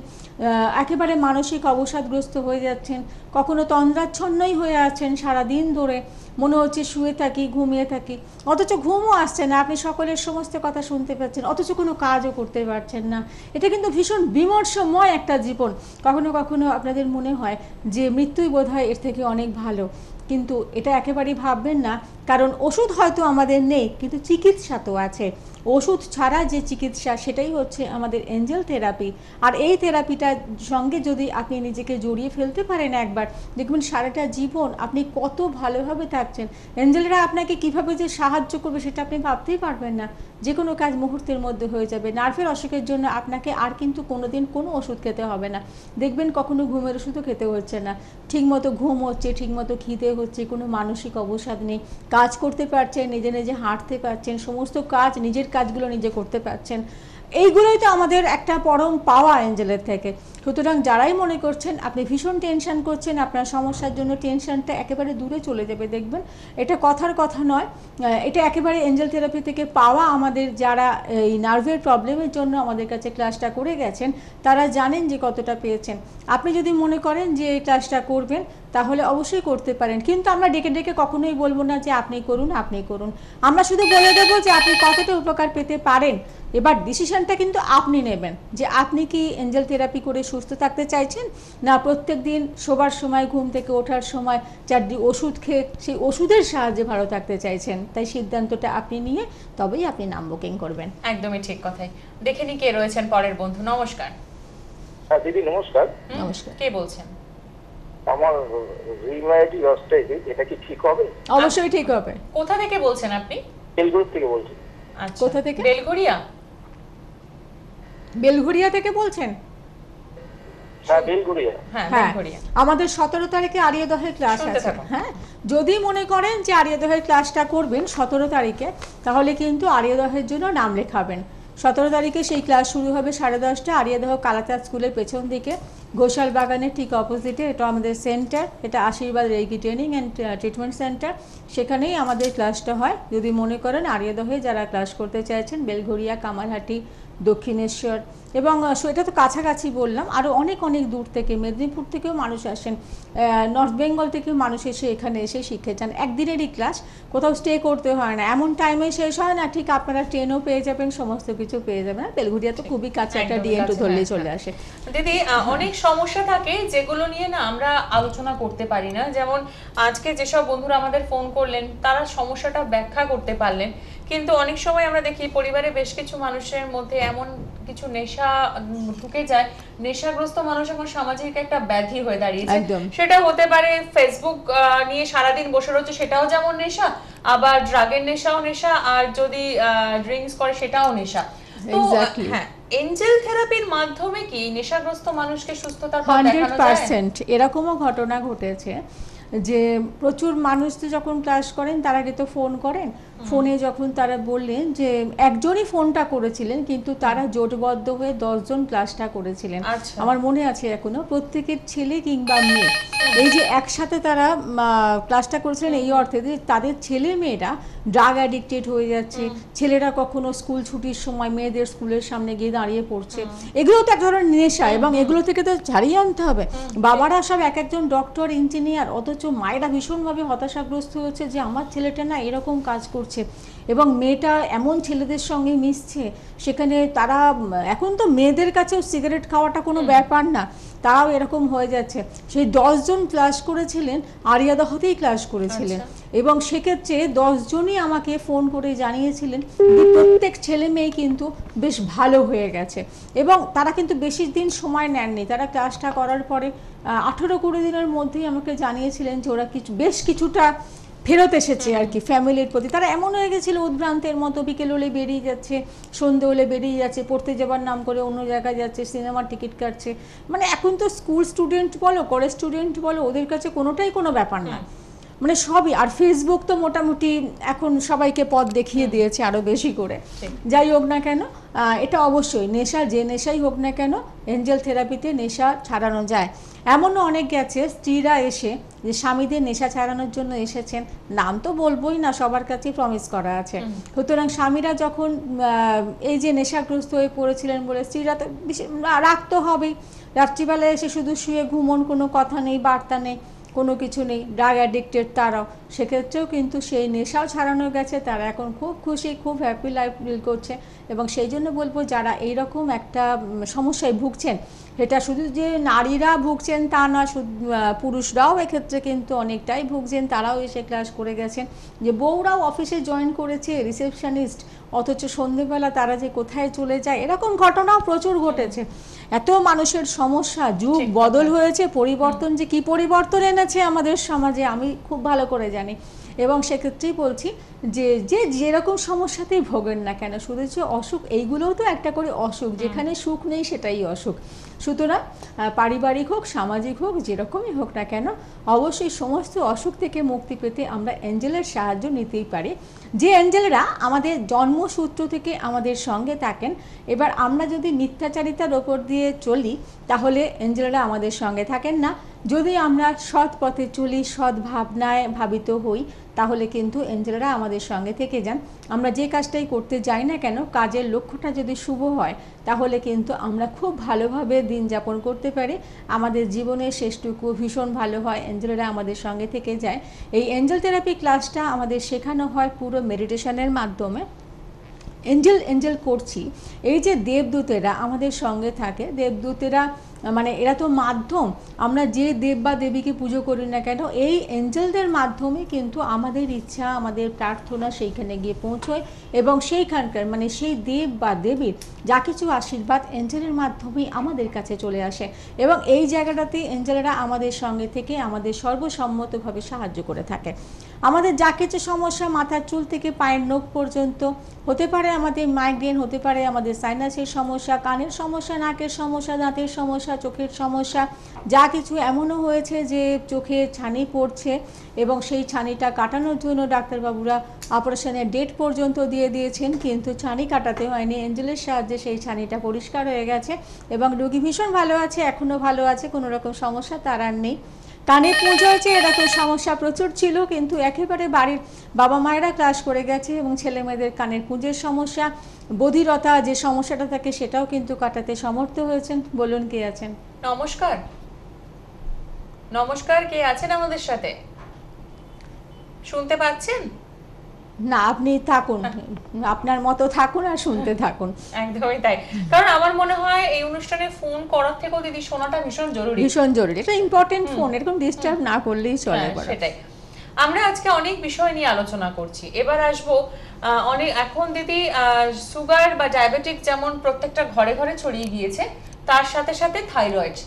একেবারে মানসিক অবসাদগ্রস্ত হয়ে যাচ্ছেন, কখনো তন্দ্রাচ্ছন্নই হয়ে আছেন সারাদিন ধরে, মনে হচ্ছে শুয়ে থাকি, ঘুমিয়ে থাকি, অথচ ঘুমও আসছে না। আপনি সকলের সমস্ত কথা শুনতে পাচ্ছেন, অথচ কোনো কাজও করতে পারছেন না। এটা কিন্তু ভীষণ বিমর্ষময় একটা জীবন। কখনো কখনো আপনাদের মনে হয় যে মৃত্যুই বোধহয় এর থেকে অনেক ভালো, কিন্তু এটা একেবারেই ভাববেন না। কারণ ওষুধ হয়তো আমাদের নেই, কিন্তু চিকিৎসা তো আছে। ওষুধ ছাড়া যে চিকিৎসা, সেটাই হচ্ছে আমাদের এঞ্জেল থেরাপি। আর এই থেরাপিটার সঙ্গে যদি আপনি নিজেকে জড়িয়ে ফেলতে পারেন একবার, দেখবেন সারাটা জীবন আপনি কত ভালোভাবে থাকছেন। এঞ্জেলরা আপনাকে কিভাবে যে সাহায্য করবে সেটা আপনি ভাবতেই পারবেন না। যে কোনো কাজ মুহূর্তের মধ্যে হয়ে যাবে। নার্ভের অসুখের জন্য আপনাকে আর কিন্তু কোনোদিন কোনো ওষুধ খেতে হবে না। দেখবেন কখনো ঘুমের ওষুধও খেতে হচ্ছে না, ঠিকমতো ঘুম হচ্ছে, ঠিকমতো খিদে হচ্ছে, কোনো মানসিক অবসাদ নেই, কাজ করতে পারছেন, নিজে নিজে হাঁটতে পারছেন, সমস্ত কাজ, নিজের কাজগুলো নিজে করতে পারছেন। এইগুলোই তো আমাদের একটা পরম পাওয়া এঞ্জেলের থেকে। সুতরাং যারাই মনে করছেন আপনি ভীষণ টেনশন করছেন, আপনার সমস্যার জন্য টেনশনটা একেবারে দূরে চলে যাবে, দেখবেন এটা কথার কথা নয়, এটা একেবারে এঞ্জেল থেরাপি থেকে পাওয়া। আমাদের যারা এই নার্ভের প্রবলেমের জন্য আমাদের কাছে ক্লাসটা করে গেছেন, তারা জানেন যে কতটা পেয়েছেন। আপনি যদি মনে করেন যে এই ক্লাসটা করবেন, তাহলে অবশ্যই করতে পারেন, কিন্তু আমরা ডেকে ডেকে কখনোই বলবো না যে আপনি করুন, আপনি করুন। আমরা শুধু বলে দেবো যে আপনি কতটা উপকার পেতে পারেন। এবার ডিসিশনটা কিন্তু আপনি নেবেন যে আপনি কি এঞ্জেল থেরাপি করে সুস্থ থাকতে চাইছেন, না প্রত্যেক দিন শোবার সময়, ঘুম থেকে ওঠার সময় 4টি ওষুধ খেয়ে সেই ওষুধের সাহায্যে ভালো থাকতে চাইছেন। তাই সিদ্ধান্তটা আপনি নিয়ে তবেই আপনি নাম বুকিং করবেন। একদমই ঠিক কথাই। দেখে নি কে রয়েছেন পরের বন্ধু। নমস্কার। হ্যাঁ দিদি নমস্কার। নমস্কার। কে বলছেন? আমার রিমাইটি অস্ট্রাইটিস, এটা কি ঠিক হবে? অবশ্যই ঠিক হবে। কোথা থেকে বলছেন আপনি? বেলগুড়ি থেকে বলছি। আচ্ছা, কোথা থেকে? বেলঘড়িয়া। বেলঘড়িয়া থেকে বলছেন? হ্যাঁ বেলগুড়িয়া। হ্যাঁ, হ্যাঁ, বেলঘড়িয়া। আমাদের 17 তারিখে আরিয়াদহের ক্লাস শুনতে আছে। থাকুন। হ্যাঁ, যদি মনে করেন যে আরিয়াদহের ক্লাসটা করবেন 17 তারিখে, তাহলে কিন্তু আরিয়াদহের জন্য নাম লেখাবেন। 17 তারিখে সেই ক্লাস শুরু হবে 10:30টা, আরিয়াদহ কালাচাঁদ স্কুলের পেছন দিকে, ঘোষাল বাগানের ঠিক অপোজিটে। এটা আমাদের সেন্টার, এটা Ashirwad reiki training and treatment centre. সেখানেই আমাদের ক্লাসটা হয়। যদি মনে করেন আরিয়াদহে যারা ক্লাস করতে চাইছেন, বেলঘড়িয়া, কামারহাটি, দক্ষিণেশ্বর এবং এটা তো কাছাকাছি বললাম, আরও অনেক অনেক দূর থেকে, মেদিনীপুর থেকেও মানুষ আসেন, নর্থ বেঙ্গল থেকেও মানুষ এসে এখানে এসে শিখে যান। একদিনেরই ক্লাস, কোথাও স্টে করতে হয় না, এমন টাইমে শেষ হয় না, ঠিক আপনারা ট্রেনও পেয়ে যাবেন, সমস্ত কিছু পেয়ে যাবেন। বেলঘড়িয়া তো খুবই কাছে, একটা ডিএনটু ধরলেই চলে আসে। দিদি, অনেক সমস্যা থাকে যেগুলো নিয়ে না আমরা আলোচনা করতে পারি না। যেমন আজকে যেসব বন্ধুরা আমাদের ফোন করলেন, তারা সমস্যাটা ব্যাখ্যা করতে পারলেন, কিন্তু অনেক সময় আমরা দেখি পরিবারে বেশ কিছু মানুষের মধ্যে এমন কিছু নেশা ঢুকে যায়, নেশাগ্রস্ত মানুষ এখন সামাজিক একটা ব্যাধি হয়ে দাঁড়িয়েছে। সেটা হতে পারে ফেসবুক নিয়ে সারাদিন বসে রয়েছে, সেটাও যেমন নেশা, আবার ড্রাগের নেশাও নেশা, আর যদি ড্রিঙ্কস করে সেটাও নেশা। হ্যাঁ, এঞ্জেল থেরাপির মাধ্যমে কি নেশাগ্রস্ত মানুষকে সুস্থতার পথ দেখানো যায়? 100% এরকমও ঘটনা ঘটেছে যে প্রচুর মানুষ তো যখন ক্লাস করেন তার আগে তো ফোন করেন, ফোনে যখন তারা বললেন যে একজনই ফোনটা করেছিলেন, কিন্তু তারা জোটবদ্ধ হয়ে 10 জন ক্লাসটা করেছিলেন। আমার মনে আছে এখনো, প্রত্যেকের ছেলে কিংবা মেয়ে, এই যে একসাথে তারা ক্লাসটা করেছিলেন এই অর্থে যে তাদের ছেলে মেয়েরা ড্রাগ অ্যাডিক্টেড হয়ে যাচ্ছে। ছেলেরা কখনো স্কুল ছুটির সময় মেয়েদের স্কুলের সামনে গিয়ে দাঁড়িয়ে পড়ছে। এগুলো তো এক ধরনের নেশা, এবং এগুলো থেকে তো ছাড়িয়ে আনতে হবে। বাবারা সব এক একজন ডক্টর, ইঞ্জিনিয়ার, অথচ মায়েরা ভীষণভাবে হতাশাগ্রস্ত হচ্ছে যে আমার ছেলেটা না এরকম কাজ করছে, এবং মেয়েটা এমন ছেলেদের সঙ্গে মিশছে, সেখানে তারা এখন তো মেয়েদের কাছেও সিগারেট খাওয়াটা কোনো ব্যাপার না, তারাও এরকম হয়ে যাচ্ছে। সেই 10 জন ক্লাস করেছিলেন, আরিয়াদহতেই ক্লাস করেছিলেন, এবং সেক্ষেত্রে 10 জনই আমাকে ফোন করে জানিয়েছিলেন যে প্রত্যেক ছেলে মেয়ে কিন্তু বেশ ভালো হয়ে গেছে, এবং তারা কিন্তু বেশি দিন সময় নেননি। তারা ক্লাসটা করার পরে 18-20 দিনের মধ্যেই আমাকে জানিয়েছিলেন যে ওরা বেশ কিছুটা ফেরত এসেছে আর কি ফ্যামিলির প্রতি। তারা এমন হয়ে গেছিল উদ্ভ্রান্তের মতো, বিকেল হলে বেরিয়ে যাচ্ছে, সন্ধে হলে বেরিয়ে যাচ্ছে, পড়তে যাবার নাম করে অন্য জায়গায় যাচ্ছে, সিনেমার টিকিট কাটছে। মানে এখন তো স্কুল স্টুডেন্ট বলো, কলেজ স্টুডেন্ট বলো, ওদের কাছে কোনোটাই কোনো ব্যাপার না, মানে সবই। আর ফেসবুক তো মোটামুটি এখন সবাইকে পথ দেখিয়ে দিয়েছে আরও বেশি করে। যাই হোক না কেন, এটা অবশ্যই নেশা, যে নেশাই হোক না কেন, এঞ্জেল থেরাপিতে নেশা ছাড়ানো যায়। এমনও অনেক গেছে স্ত্রীরা এসে যে স্বামীদের নেশা ছাড়ানোর জন্য এসেছেন, নাম তো বলবোই না, সবার কাছেই প্রমিস করা আছে। সুতরাং স্বামীরা যখন এই যে নেশাগ্রস্ত হয়ে পড়েছিলেন বলে, স্ত্রীরা তো রাগ তো হবেই, রাত্রিবেলায় এসে শুধু শুয়ে ঘুমন, কোনো কথা নেই, বার্তা নেই, কোনো কিছু নেই, ড্রাগ অ্যাডিক্টেড তারাও, সেক্ষেত্রেও কিন্তু সেই নেশাও ছাড়ানো গেছে। তারা এখন খুব খুশি, খুব হ্যাপি লাইফ লিড করছে। এবং সেই জন্য বলবো, যারা এইরকম একটা সমস্যায় ভুগছেন, এটা শুধু যে নারীরা ভুগছেন তা না, পুরুষরাও এক্ষেত্রে কিন্তু অনেকটাই ভুগছেন, তারাও এসে ক্লাস করে গেছেন। যে বউরাও অফিসে জয়েন করেছে রিসেপশনিস্ট, অথচ সন্ধেবেলা তারা যে কোথায় চলে যায়, এরকম ঘটনাও প্রচুর ঘটেছে। এত মানুষের সমস্যা, যুগ বদল হয়েছে, পরিবর্তন যে কি পরিবর্তন এনেছে আমাদের সমাজে আমি খুব ভালো করে জানি। এবং সেক্ষেত্রেই বলছি যে যে যেরকম সমস্যাতেই ভোগেন না কেন, শুধু যে অসুখ, এইগুলোও তো একটা করে অসুখ, যেখানে সুখ নেই সেটাই অসুখ। সুতরাং পারিবারিক হোক, সামাজিক হোক, যেরকমই হোক না কেন, অবশ্যই সমস্ত অসুখ থেকে মুক্তি পেতে আমরা এঞ্জেলের সাহায্য নিতেই পারি, যে এঞ্জেলরা আমাদের জন্মসূত্র থেকে আমাদের সঙ্গে থাকেন। এবার আমরা যদি মিথ্যাচারিতার ওপর দিয়ে চলি তাহলে এঞ্জেলরা আমাদের সঙ্গে থাকেন না। যদি আমরা সৎ পথে চলি, সৎ ভাবনায় ভাবিত হই, তাহলে কিন্তু এঞ্জেলরা আমাদের সঙ্গে থেকে যান। আমরা যে কাজটাই করতে যাই না কেন, কাজের লক্ষ্যটা যদি শুভ হয় তাহলে কিন্তু আমরা খুব ভালোভাবে দিন যাপন করতে পারি, আমাদের জীবনের শেষটুকু ভীষণ ভালো হয়, এঞ্জেলরা আমাদের সঙ্গে থেকে যায়। এই এঞ্জেল থেরাপি ক্লাসটা আমাদের শেখানো হয় পুরো মেডিটেশনের মাধ্যমে। এঞ্জেল করছি, এই যে দেবদূতেরা আমাদের সঙ্গে থাকে, দেবদূতেরা মানে এরা তো মাধ্যম, আমরা যে দেব বা দেবীকে পুজো করি না কেন, এই এঞ্জেলদের মাধ্যমে কিন্তু আমাদের ইচ্ছা, আমাদের প্রার্থনা সেইখানে গিয়ে পৌঁছয়, এবং সেইখানকার মানে সেই দেব বা দেবীর যা কিছু আশীর্বাদ এঞ্জেলের মাধ্যমেই আমাদের কাছে চলে আসে। এবং এই জায়গাটাতে এঞ্জেলরা আমাদের সঙ্গে থেকে আমাদের সর্বসম্মতভাবে সাহায্য করে থাকে। আমাদের যা কিছু সমস্যা, মাথার চুল থেকে পায়ের নখ পর্যন্ত, হতে পারে আমাদের মাইগ্রেন, হতে পারে আমাদের সাইনাসের সমস্যা, কানের সমস্যা, নাকের সমস্যা, দাঁতের সমস্যা, চোখের সমস্যা, যা কিছু এমনও হয়েছে যে চোখে ছানি পড়ছে এবং সেই ছানিটা কাটানোর জন্য ডাক্তারবাবুরা অপারেশনের ডেট পর্যন্ত দিয়ে দিয়েছেন, কিন্তু ছানি কাটাতে হয়নি, এঞ্জেলের সাহায্যে সেই ছানিটা পরিষ্কার হয়ে গেছে এবং রোগী ভীষণ ভালো আছে, এখনও ভালো আছে, কোনো রকম সমস্যা তার আর নেই। কানে পুঁজ হয়েছে, এরকম সমস্যা প্রচুর ছিল, কিন্তু একেবারে বাড়ির বাবা মায়েরা ক্লাস করে গেছে এবং ছেলে মেয়েদের কানের পুঁজের সমস্যা, বধিরতা যে সমস্যাটা থাকে সেটাও কিন্তু কাটাতে সমর্থ হয়েছেন। বলুন কে আছেন? নমস্কার, নমস্কার, কে আছেন আমাদের সাথে? শুনতে পাচ্ছেন? না, আপনি থাকুন, আপনার মতো থাকুন আর শুনতে থাকুন। একদমই তাই, কারণ আমার মনে হয় এই অনুষ্ঠানে ফোন করার থেকেও দিদি শোনাটা ভীষণ জরুরি, ভীষণ জরুরি, এটা ইম্পর্টেন্ট ফোন, এরকম ডিস্টার্ব না করলেই চলে। সেটাই। আমরা আজকে অনেক বিষয় নিয়ে আলোচনা করছি, এবার আসবো অনেক, এখন দিদি সুগার বা ডায়াবেটিক যেমন প্রত্যেকটা ঘরে ঘরে ছড়িয়ে গিয়েছে, তার সাথে সাথে থাইরয়েড,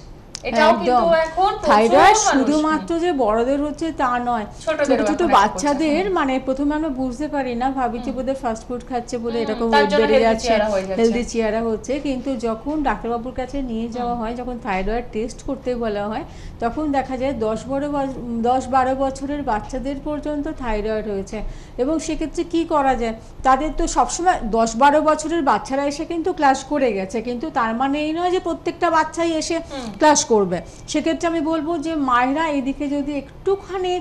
এটাও কিন্তু এখন থাইরয়েড শুধুমাত্র যে বড়দের হচ্ছে তা নয়, ছোট ছোট বাচ্চাদের, মানে প্রথমে আমরা বুঝতে পারি না, ভাবি যে বোধহয় ফাস্ট ফুড খাচ্ছে বলে এরকম বেড়ে যাচ্ছে, হেলদি চেহারা হচ্ছে, কিন্তু যখন ডাক্তারবাবুর কাছে নিয়ে যাওয়া হয়, যখন থাইরয়েড টেস্ট করতে বলা হয়, তখন দেখা যায় 10-12 বছরের বাচ্চাদের পর্যন্ত থাইরয়েড হয়েছে। এবং সেক্ষেত্রে কি করা যায়, তাদের তো সবসময় 10-12 বছরের বাচ্চারা এসে কিন্তু ক্লাস করে গেছে, কিন্তু তার মানে এই নয় যে প্রত্যেকটা বাচ্চাই এসে ক্লাস করবে। সেক্ষেত্রে আমি বলবো যে মায়েরা এদিকে যদি একটুখানি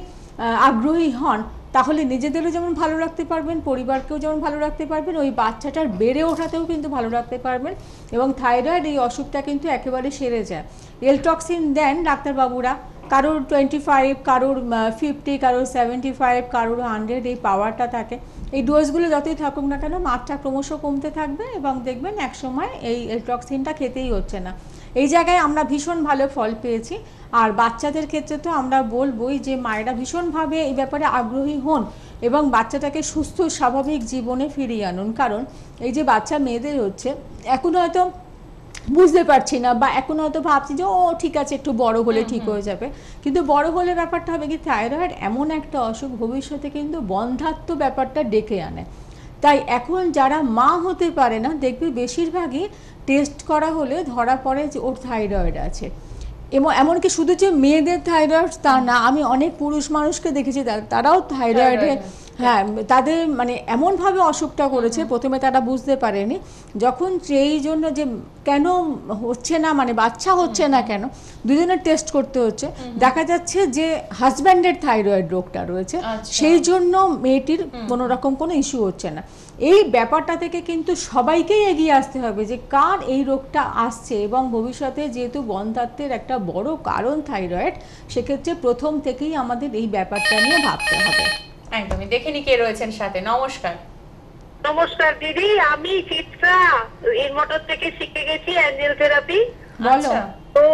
আগ্রহী হন, তাহলে নিজেদেরও যেমন ভালো রাখতে পারবেন, পরিবারকেও যেমন ভালো রাখতে পারবেন, ওই বাচ্চাটার বেড়ে ওঠাতেও কিন্তু ভালো রাখতে পারবেন। এবং থাইরয়েড এই অসুখটা কিন্তু একেবারে সেরে যায়। এলটক্সিন দেন ডাক্তারবাবুরা, কারোর 25, কারোর 50, কারোর 75, কারোর 100 এই পাওয়ারটা থাকে। এই ডোজগুলো যতই থাকুক না কেন, মাত্রা ক্রমশ কমতে থাকবে এবং দেখবেন একসময় এই এলটক্সিনটা খেতেই হচ্ছে না। এই জায়গায় আমরা ভীষণ ভালো ফল পেয়েছি। আর বাচ্চাদের ক্ষেত্রে তো আমরা বলবোই যে মায়েরা ভীষণভাবে এই ব্যাপারে আগ্রহী হন এবং বাচ্চাটাকে সুস্থ স্বাভাবিক জীবনে ফিরিয়ে আনুন। কারণ এই যে বাচ্চা মেয়েদের হচ্ছে, এখন হয়তো বুঝতে পারছি না, বা এখন হয়তো ভাবছি যে ও ঠিক আছে, একটু বড় হলে ঠিক হয়ে যাবে, কিন্তু বড় হলে ব্যাপারটা হবে কি, থাইরয়েড এমন একটা অসুখ ভবিষ্যতে কিন্তু বন্ধ্যাত্ব ব্যাপারটা ডেকে আনে। তাই এখন যারা মা হতে পারে না, দেখবে বেশিরভাগই টেস্ট করা হলে ধরা পড়ে যে ওর থাইরয়েড আছে। এবং এমনকি শুধু যে মেয়েদের থাইরয়েড তা না, আমি অনেক পুরুষ মানুষকে দেখেছি তারাও থাইরয়েডে, হ্যাঁ, তাদের মানে এমনভাবে অসুখটা করেছে, প্রথমে তারা বুঝতে পারেনি, যখন সেই জন্য যে কেন হচ্ছে না, মানে বাচ্চা হচ্ছে না কেন, দুজনের টেস্ট করতে হচ্ছে, দেখা যাচ্ছে যে হাজব্যান্ডের থাইরয়েড রোগটা রয়েছে, সেই জন্য মেয়েটির কোনো রকম কোনো ইস্যু হচ্ছে না। এই ব্যাপারটা থেকে কিন্তু সবাইকেই এগিয়ে আসতে হবে যে কার এই রোগটা আসছে, এবং ভবিষ্যতে যেহেতু বন্ধ্যাত্বের একটা বড় কারণ থাইরয়েড, সেক্ষেত্রে প্রথম থেকেই আমাদের এই ব্যাপারটা নিয়ে ভাবতে হবে। একদমই। দেখেনি কে রয়েছেন সাথে। নমস্কার। নমস্কার দিদি, আমি চিত্রা ইনমোটর থেকে শিখে গেছি অ্যাঞ্জেল থেরাপি। বলো। তো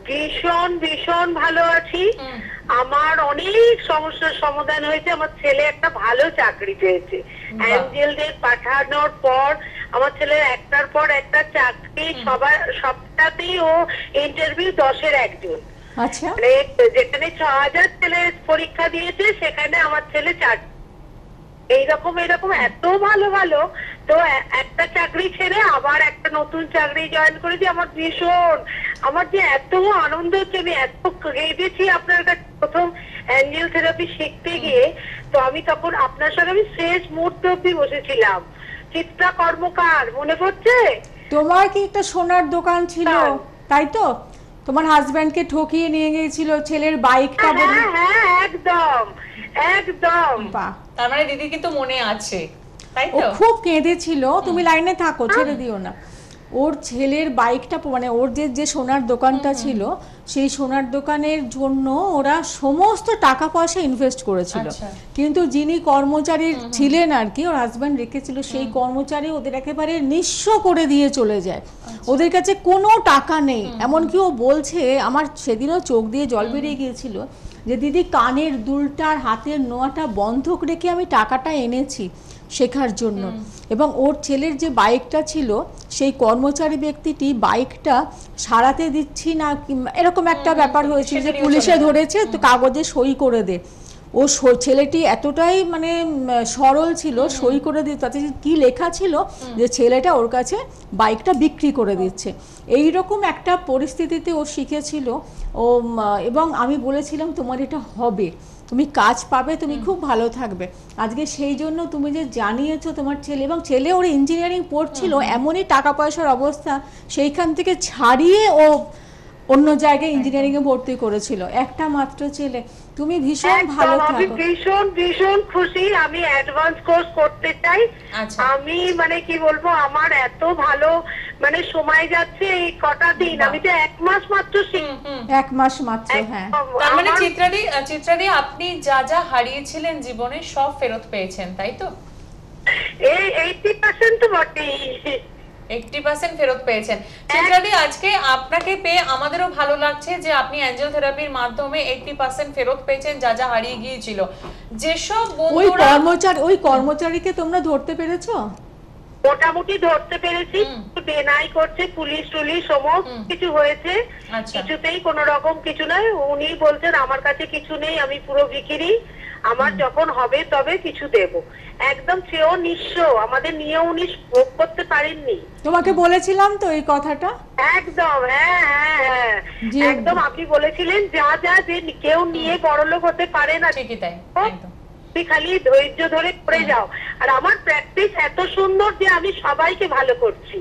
ভীষণ ভীষণ ভালো আছি। আমার অনেক সমস্যার সমাধান হয়েছে। আমার ছেলে একটা ভালো চাকরি পেয়েছে অ্যাঞ্জেলদের পাঠানোর পর। আমার ছেলের একটার পর একটা চাকরি, সবটাতেই ও ইন্টারভিউ 10-এর একজন। আচ্ছা, মানে যেখানে 6000 ছেলে পরীক্ষা দিয়েছে সেখানে আমার ছেলে 4। এইরকম এত ভালো ভালো। তো একটা চাকরি ছেড়ে আবার একটা নতুন চাকরি জয়েন করেছি। আমার যে এত আনন্দ হচ্ছে, আমি এত কেঁদেছি আপনার কাছে প্রথম অ্যাঞ্জেল থেরাপি শিখতে গিয়ে। তো আমি তখন আপনার সঙ্গে আমি শেষ মুহূর্তে অব্দি বসেছিলাম। চিত্রা কর্মকার, মনে পড়ছে? তোমার কি একটা সোনার দোকান ছিল, তাই তো? তোমার হাজবেন্ডকে ঠকিয়ে নিয়ে গিয়েছিল, ছেলের বাইকটা। হ্যাঁ, একদম একদম। তার মানে দিদি কিন্তু মনে আছে, তাই ও তো? খুব কেঁদেছিল। তুমি লাইনে থাকো, ছেড়ে দিও না। ওর ছেলের বাইকটা, মানে ওর যে সোনার দোকানটা ছিল, সেই সোনার দোকানের জন্য ওরা সমস্ত টাকা পয়সা ইনভেস্ট করেছিল। কিন্তু যিনি কর্মচারী ছিলেন আর কি, ওর হাজব্যান্ড রেখেছিল, সেই কর্মচারী ওদের একেবারে নিঃস্ব করে দিয়ে চলে যায়। ওদের কাছে কোনো টাকা নেই। এমনকি ও বলছে, আমার সেদিনও চোখ দিয়ে জল বেরিয়ে গিয়েছিল, যে দিদি কানের দুলটার হাতের নোয়াটা বন্ধক রেখে আমি টাকাটা এনেছি শেখার জন্য। এবং ওর ছেলের যে বাইকটা ছিল, সেই কর্মচারী ব্যক্তিটি বাইকটা সারাতে দিচ্ছি না এরকম একটা ব্যাপার হয়েছিল, যে পুলিশে ধরেছে, তো কাগজে সই করে দে। ও ছেলেটি এতটাই মানে সরল ছিল, সই করে দিত। তাতে কি লেখা ছিল যে ছেলেটা ওর কাছে বাইকটা বিক্রি করে দিচ্ছে। এই রকম একটা পরিস্থিতিতে ও শিখেছিল। ও এবং আমি বলেছিলাম তোমার এটা হবে, তুমি কাজ পাবে, তুমি খুব ভালো থাকবে। আজকে সেই জন্য তুমি যে জানিয়েছো তোমার ছেলে, এবং ছেলে ওর ইঞ্জিনিয়ারিং পড়ছিল, এমনই টাকা পয়সার অবস্থা, সেইখান থেকে ছাড়িয়ে ও অন্য জায়গায় ইঞ্জিনিয়ারিং এ ভর্তি করেছিল, একটা মাত্র ছেলে। তুমি ভীষণ ভালো থাকো। আমি ভীষণ ভীষণ খুশি। আমি অ্যাডভান্স কোর্স করতে চাই। আমি মানে কি বলবো, আমার এত ভালো মানে সময় যাচ্ছে এই কটা দিন। আমি তো 1 মাস মাত্র 1 মাস মাত্র। হ্যাঁ, তার মানে চিত্রাদি আপনি যা যা হারিয়েছিলেন জীবনে সব ফেরত পেয়েছেন, তাই তো? এই 80% তো বটেই। 80% ফেরত পেয়েছেন। চিত্রাদি, আজকে আপনাকে পেয়ে আমাদেরও ভালো লাগছে যে আপনি অ্যাঞ্জেল থেরাপির মাধ্যমে 80% ফেরত পেয়েছেন যা যা হারিয়ে গিয়েছিল। যেসব বন্ধুরা ওই কর্মচারীকে তোমরা ধরতে পেরেছো? মোটামুটি ধরতে পেরেছি। দেনাই করছে, পুলিশ টুলিশ সমস্ত কিছু হয়েছে, কিছুতেই কোনো রকম কিছু নাই। উনি বলছেন আমার কাছে কিছু নেই, আমি পুরো ভিখিরি, আমার যখন হবে তবে কিছু দেব। একদম সেও নিঃস্ব, আমাদের নিয়ে উনি ভোগ করতে পারেননি। তোমাকে বলেছিলাম তো এই কথাটা। একদম, হ্যাঁ, একদম আপনি বলেছিলেন যা যা যে কেউ নিয়ে বড়লোক হতে পারে না। ঠিকই তাই, একদম। তুমি খালি ধৈর্য ধরে করে যাও। আর আমার প্র্যাকটিস এত সুন্দর যে আমি সবাইকে ভালো করছি।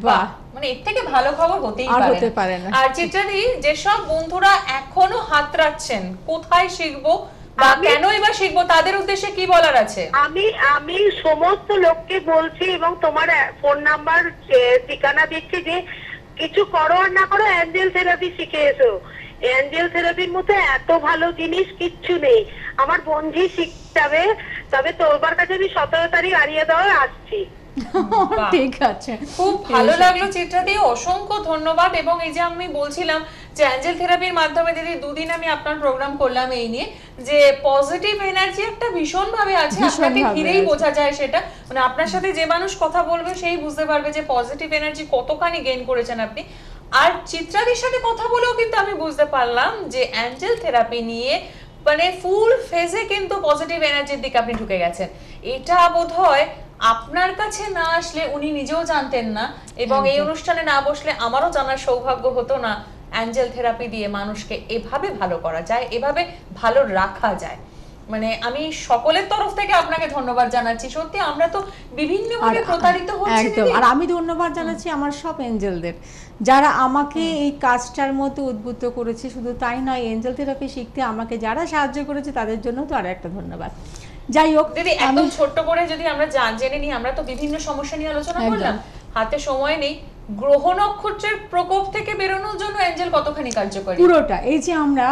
বাহ, মানে এর থেকে ভালো খবর হতেই পারে না। আর চিত্রাদি, যেসব বন্ধুরা এখনো হাত রাখছেন কোথায় শিখবো বা কেনই বা শিখবো, তাদের উদ্দেশ্যে কি বলার আছে? আমি সমস্ত লোককে বলছি, এবং তোমার ফোন নাম্বার ঠিকানা দিচ্ছি, যে কিছু করো আর না করো অ্যাঞ্জেল থেরাপি শিখে এসো। অ্যাঞ্জেল থেরাপির মতো এত ভালো জিনিস কিচ্ছু নেই। আমার বন্ধু শিখতে হবে। তবে তোমার কাছে আমি 17 তারিখ আরিয়া দেওয়া আসছি। ঠিক আছে, খুব ভালো লাগলো চিত্রাদি, অসংখ্য ধন্যবাদ। এবং এই যে আমি বলছিলাম যে অ্যাঞ্জেল থেরাপির মাধ্যমে দিদি 2 দিন আমি আপনার প্রোগ্রাম করলাম এই নিয়ে, যে পজিটিভ এনার্জি একটা ভীষণ ভাবে আছে, আপনাকে ঘিরেই বোঝা যায় সেটা। মানে আপনার সাথে যে মানুষ কথা বলবে সেই বুঝতে পারবে যে পজিটিভ এনার্জি কতখানি গেইন করেছেন আপনি। আর চিত্রাদির সাথে কথা বলেও কিন্তু আমি বুঝতে পারলাম যে অ্যাঞ্জেল থেরাপি নিয়ে মানে ফুল ফেজে কিন্তু পজিটিভ এনার্জির দিকে আপনি ঢুকে গেছেন। এটা বোধহয় আপনার কাছে না আসলে উনি নিজেও জানতেন না, এবং এই অনুষ্ঠানে না বসলে আমারও জানার সৌভাগ্য হতো না অ্যাঞ্জেল থেরাপি দিয়ে মানুষকে এভাবে ভালো করা যায়, এভাবে ভালো রাখা যায়। মানে আমি সকলের তরফ থেকে আপনাকে ধন্যবাদ জানাচ্ছি। সত্যি আমরা তো বিভিন্ন ভাবে প্রতারিত হচ্ছি। একদম। আর আমি ধন্যবাদ জানাচ্ছি আমার সব এঞ্জেলদের, যারা আমাকে এই কাজটার মধ্যে উদ্বুদ্ধ করেছে। শুধু তাই নয়, এঞ্জেল থেরাপি শিখতে আমাকে যারা সাহায্য করেছে তাদের জন্য তো আর একটা ধন্যবাদ। যাই হোক দিদি, একদম ছোট্ট করে যদি আমরা জেনে নিই, আমরা তো বিভিন্ন সমস্যা নিয়ে আলোচনা করলাম, হাতে সময় নেই। গ্রহ নক্ষত্রের প্রকোপ থেকে বেরোনোর জন্য অ্যাঞ্জেল কতখানি কার্যকরী? পুরোটা। এই যে আমরা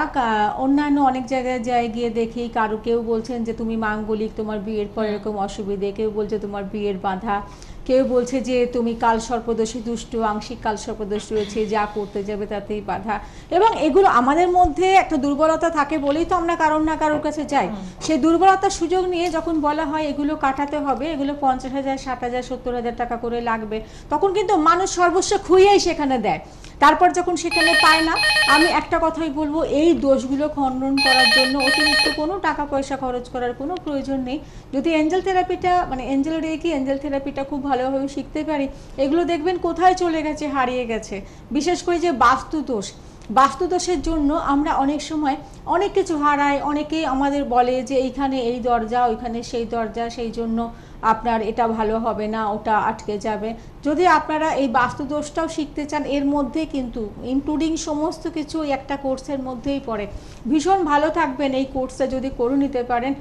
অন্যান্য অনেক জায়গায় গিয়ে দেখি, কেউ বলছেন যে তুমি মাঙ্গলিক, তোমার বিয়ের পর এরকম অসুবিধে, কেউ বলছে তোমার বিয়ের বাধা, কেউ বলছে যে তুমি কাল সর্পদোষী দুষ্টু, আংশিক কাল সর্পদোষ রয়েছে, যা করতে যাবে তাতেই বাধা। এবং এগুলো আমাদের মধ্যে একটা দুর্বলতা থাকে বলেই তো আমরা কারোর না কারোর কাছে যাই। সেই দুর্বলতার সুযোগ নিয়ে যখন বলা হয় এগুলো কাটাতে হবে, এগুলো 50,000, 60,000, 70,000 টাকা করে লাগবে, তখন কিন্তু মানুষ সর্বস্ব খুইয়েই সেখানে দেয়। তারপর যখন সেখানে পায় না, আমি একটা কথাই বলবো, এই দোষগুলো খণ্ডন করার জন্য অতিরিক্ত কোনো টাকা পয়সা খরচ করার কোনো প্রয়োজন নেই। যদি এঞ্জেল থেরাপিটা মানে এঞ্জেল রেকি, এঞ্জেল থেরাপিটা খুব ভালোভাবে শিখতে পারি, এগুলো দেখবেন কোথায় চলে গেছে, হারিয়ে গেছে। বিশেষ করে যে বাস্তুদোষের জন্য আমরা অনেক সময় অনেক কিছু হারাই। অনেকেই আমাদের বলে যে এইখানে এই দরজা, ওইখানে সেই দরজা, সেই জন্য আপনার এটা ভালো হবে না, ওটা আটকে যাবে। যদি আপনারা এই বাস্তুদোষটাও শিখতে চান, এর মধ্যে কিন্তু ইনক্লুডিং সমস্ত কিছু একটা কোর্সের মধ্যেই পড়ে। ভীষণ ভালো থাকবেন এই কোর্সটা যদি করে নিতে পারেন।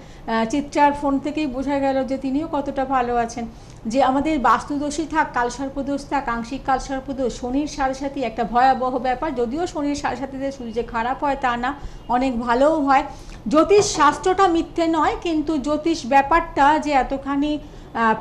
চিত্রার ফোন থেকেই বোঝা গেল যে তিনিও কতটা ভালো আছেন। যে আমাদের বাস্তুদোষী থাক, কালসর্পদোষ থাক, আংশিক কালসর্পদোষ, শনির সাড়ে একটা ভয়াবহ ব্যাপার। যদিও শনির সাড়ে শুধু যে খারাপ হয় তা না, অনেক ভালোও হয়। জ্যোতিষ শাস্ত্রটা মিথ্যে নয়, কিন্তু জ্যোতিষ ব্যাপারটা যে এতখানি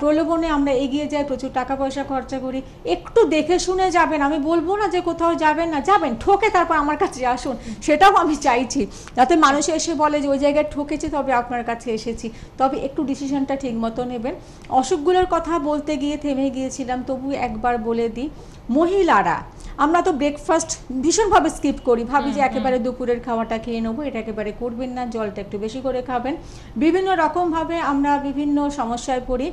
প্রলোভনে আমরা এগিয়ে যাই, প্রচুর টাকা পয়সা খরচা করি। একটু দেখে শুনে যাবেন, আমি বলবো না যে কোথাও যাবেন না, যাবেন, ঠকে তারপর আমার কাছে আসুন, সেটাও আমি চাইছি, যাতে মানুষ এসে বলে যে ওই জায়গায় ঠকেছি তবে আপনার কাছে এসেছি। তবে একটু ডিসিশনটা ঠিক মতো নেবেন। অসুখগুলোর কথা বলতে গিয়ে থেমে গিয়েছিলাম, তবু একবার বলে দিই, মহিলারা আমরা তো ব্রেকফাস্ট ভীষণভাবে স্কিপ করি, ভাবি যে একেবারে দুপুরের খাওয়াটা খেয়ে নেবো। এটা একেবারে করবেন না, জলটা একটু বেশি করে খাবেন। বিভিন্ন রকমভাবে আমরা বিভিন্ন সমস্যায় পড়ি।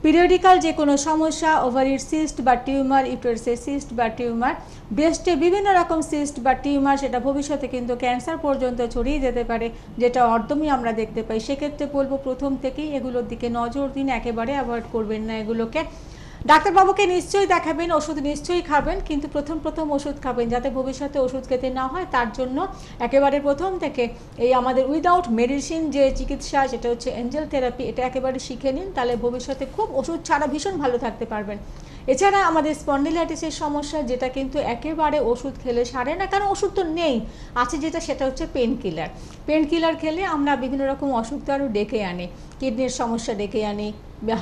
পিরিয়ডিক্যাল যে কোনো সমস্যা, ওভারির সিস্ট বা টিউমার, ইউটেরাসের সিস্ট বা টিউমার, ব্রেস্টে বিভিন্ন রকম সিস্ট বা টিউমার, সেটা ভবিষ্যতে কিন্তু ক্যান্সার পর্যন্ত ছড়িয়ে যেতে পারে, যেটা অর্ধমই আমরা দেখতে পাই। সেক্ষেত্রে বলবো প্রথম থেকেই এগুলোর দিকে নজর দিন, একেবারে অ্যাভয়েড করবেন না এগুলোকে। ডাক্তারবাবুকে নিশ্চয়ই দেখাবেন, ওষুধ নিশ্চয়ই খাবেন, কিন্তু প্রথম ওষুধ খাবেন যাতে ভবিষ্যতে ওষুধ খেতে না হয়। তার জন্য একেবারে প্রথম থেকে এই আমাদের উইদাউট মেডিসিন যে চিকিৎসা, সেটা হচ্ছে এঞ্জেল থেরাপি, এটা একেবারে শিখে নিন, তাহলে ভবিষ্যতে খুব ওষুধ ছাড়া ভীষণ ভালো থাকতে পারবেন। এছাড়া আমাদের স্পন্ডিলাইটিসের সমস্যা, যেটা কিন্তু একেবারে ওষুধ খেলে সারে না, কারণ ওষুধ তো নেই, আছে যেটা, সেটা হচ্ছে পেন কিলার খেলে আমরা বিভিন্ন রকম অসুখ তো আরও ডেকে আনি, কিডনির সমস্যা ডেকে আনি,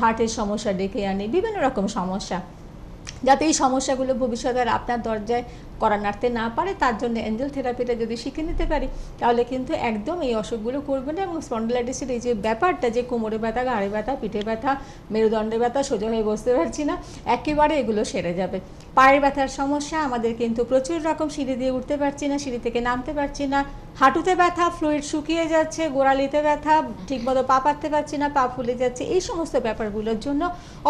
হার্টের সমস্যা ডেকে আনি, বিভিন্ন রকম সমস্যা, যাতে এই সমস্যাগুলো ভবিষ্যতে আর আপনার দরজায় করা নাড়তে না পারে। তার জন্য এঞ্জেল থেরাপিটা যদি শিখে নিতে পারি, তাহলে কিন্তু একদম এই অসুখগুলো করবে না। এবং স্পন্ডিলাইটিসের এই যে ব্যাপারটা, যে কোমরে ব্যথা, ঘাড়ে ব্যথা, পিঠে ব্যথা, মেরুদণ্ডে ব্যথা, সোজা হয়ে বসতে পারছি না, একেবারে এগুলো সেরে যাবে। পায়ের ব্যথার সমস্যা, আমাদের কিন্তু প্রচুর রকম, সিঁড়ি দিয়ে উঠতে পারছি না, সিঁড়ি থেকে নামতে পারছি না, হাঁটুতে ব্যথা, ফ্লুইড শুকিয়ে যাচ্ছে, গোড়ালিতে ব্যথা, ঠিকমতো পা পাততে পারছি না, পা ফুলে যাচ্ছে, এই সমস্ত ব্যাপারগুলোর জন্য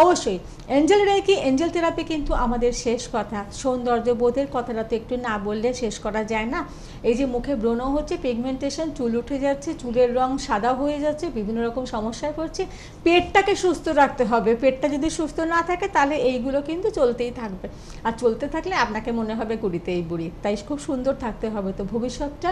অবশ্যই এঞ্জেল রেকি, এঞ্জেল থেরাপি কিন্তু আমাদের শেষ কথা। সৌন্দর্য বোধের কথাটা তো একটু না বললে শেষ করা যায় না। এই যে মুখে ব্রণ হচ্ছে, পিগমেন্টেশন, চুল উঠে যাচ্ছে, চুলের রং সাদা হয়ে যাচ্ছে, বিভিন্ন রকম সমস্যায় পড়ছে, পেটটাকে সুস্থ রাখতে হবে। পেটটা যদি সুস্থ না থাকে, তাহলে এইগুলো কিন্তু চলতেই থাকবে, আর চলতে থাকলে আপনাকে মনে হবে কুড়িতেই বুড়ি। তাই খুব সুন্দর থাকতে হবে। তো ভবিষ্যৎটা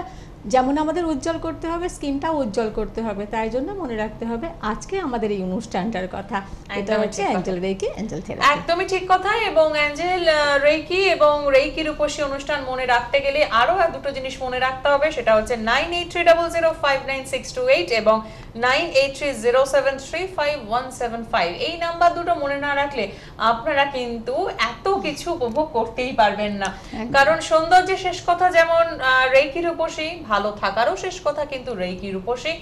যেমন আমাদের উজ্জ্বল করতে হবে, স্কিনটাও উজ্জ্বল করতে হবে। তাই জন্য মনে রাখতে হবে আজকে আমাদের এই অনুষ্ঠানটার কথা, এটা হচ্ছে এঞ্জেল রেকি, এঞ্জেল থেরাপি। একদমই ঠিক কথা। এবং এঞ্জেল রেকি এবং রেকি রূপসী অনুষ্ঠান মনে রাখতে গেলে আরো দুটো জিনিস মনে রাখতে হবে, সেটা হচ্ছে 9830059628 এবং 9830735175। এই নাম্বার দুটো মনে না রাখলে আপনারা কিন্তু এত কিছু উপভোগ করতেই পারবেন না। কারণ সৌন্দর্যের শেষ কথা যেমন রেকি রূপসী, ভালো থাকারও শেষ কথা কিন্তু রেকি রূপসী।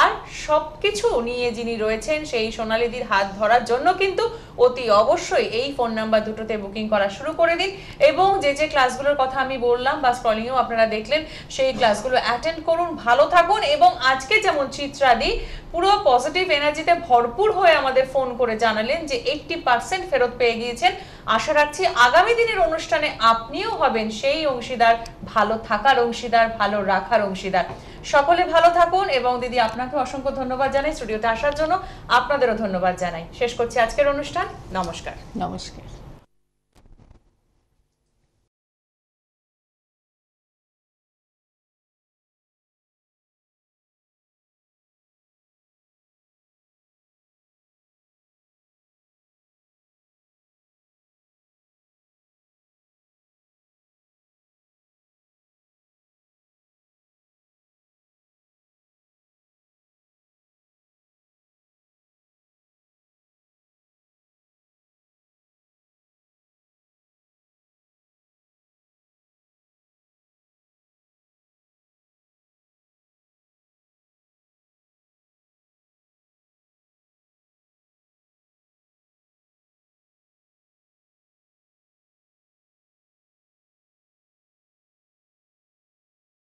আর সবকিছু নিয়ে যিনি রয়েছেন, সেই সোনালীদির হাত ধরার জন্য কিন্তু অতি অবশ্যই এই ফোন নাম্বার দুটোতে বুকিং করা শুরু করে দিন। এবং যে ক্লাসগুলোর কথা আমি বললাম বা স্ক্রলিংও আপনারা দেখলেন, সেই ক্লাসগুলো অ্যাটেন্ড করুন, ভালো থাকুন। এবং আজকে যেমন চিত্রাদি পুরো পজিটিভ এনার্জিতে ভরপুর হয়ে আমাদের ফোন করে জানালেন যে 80% ফেরত পেয়ে গিয়েছেন, আশা রাখছি আগামী দিনের অনুষ্ঠানে আপনিও হবেন সেই অংশীদার, ভালো থাকার অংশীদার, ভালো রাখার অংশীদার। সকলে ভালো থাকুন। এবং দিদি আপনাকে অসংখ্য ধন্যবাদ জানাই স্টুডিওতে আসার জন্য, আপনাদেরও ধন্যবাদ জানাই। শেষ করছি আজকের অনুষ্ঠান। নমস্কার। নমস্কার।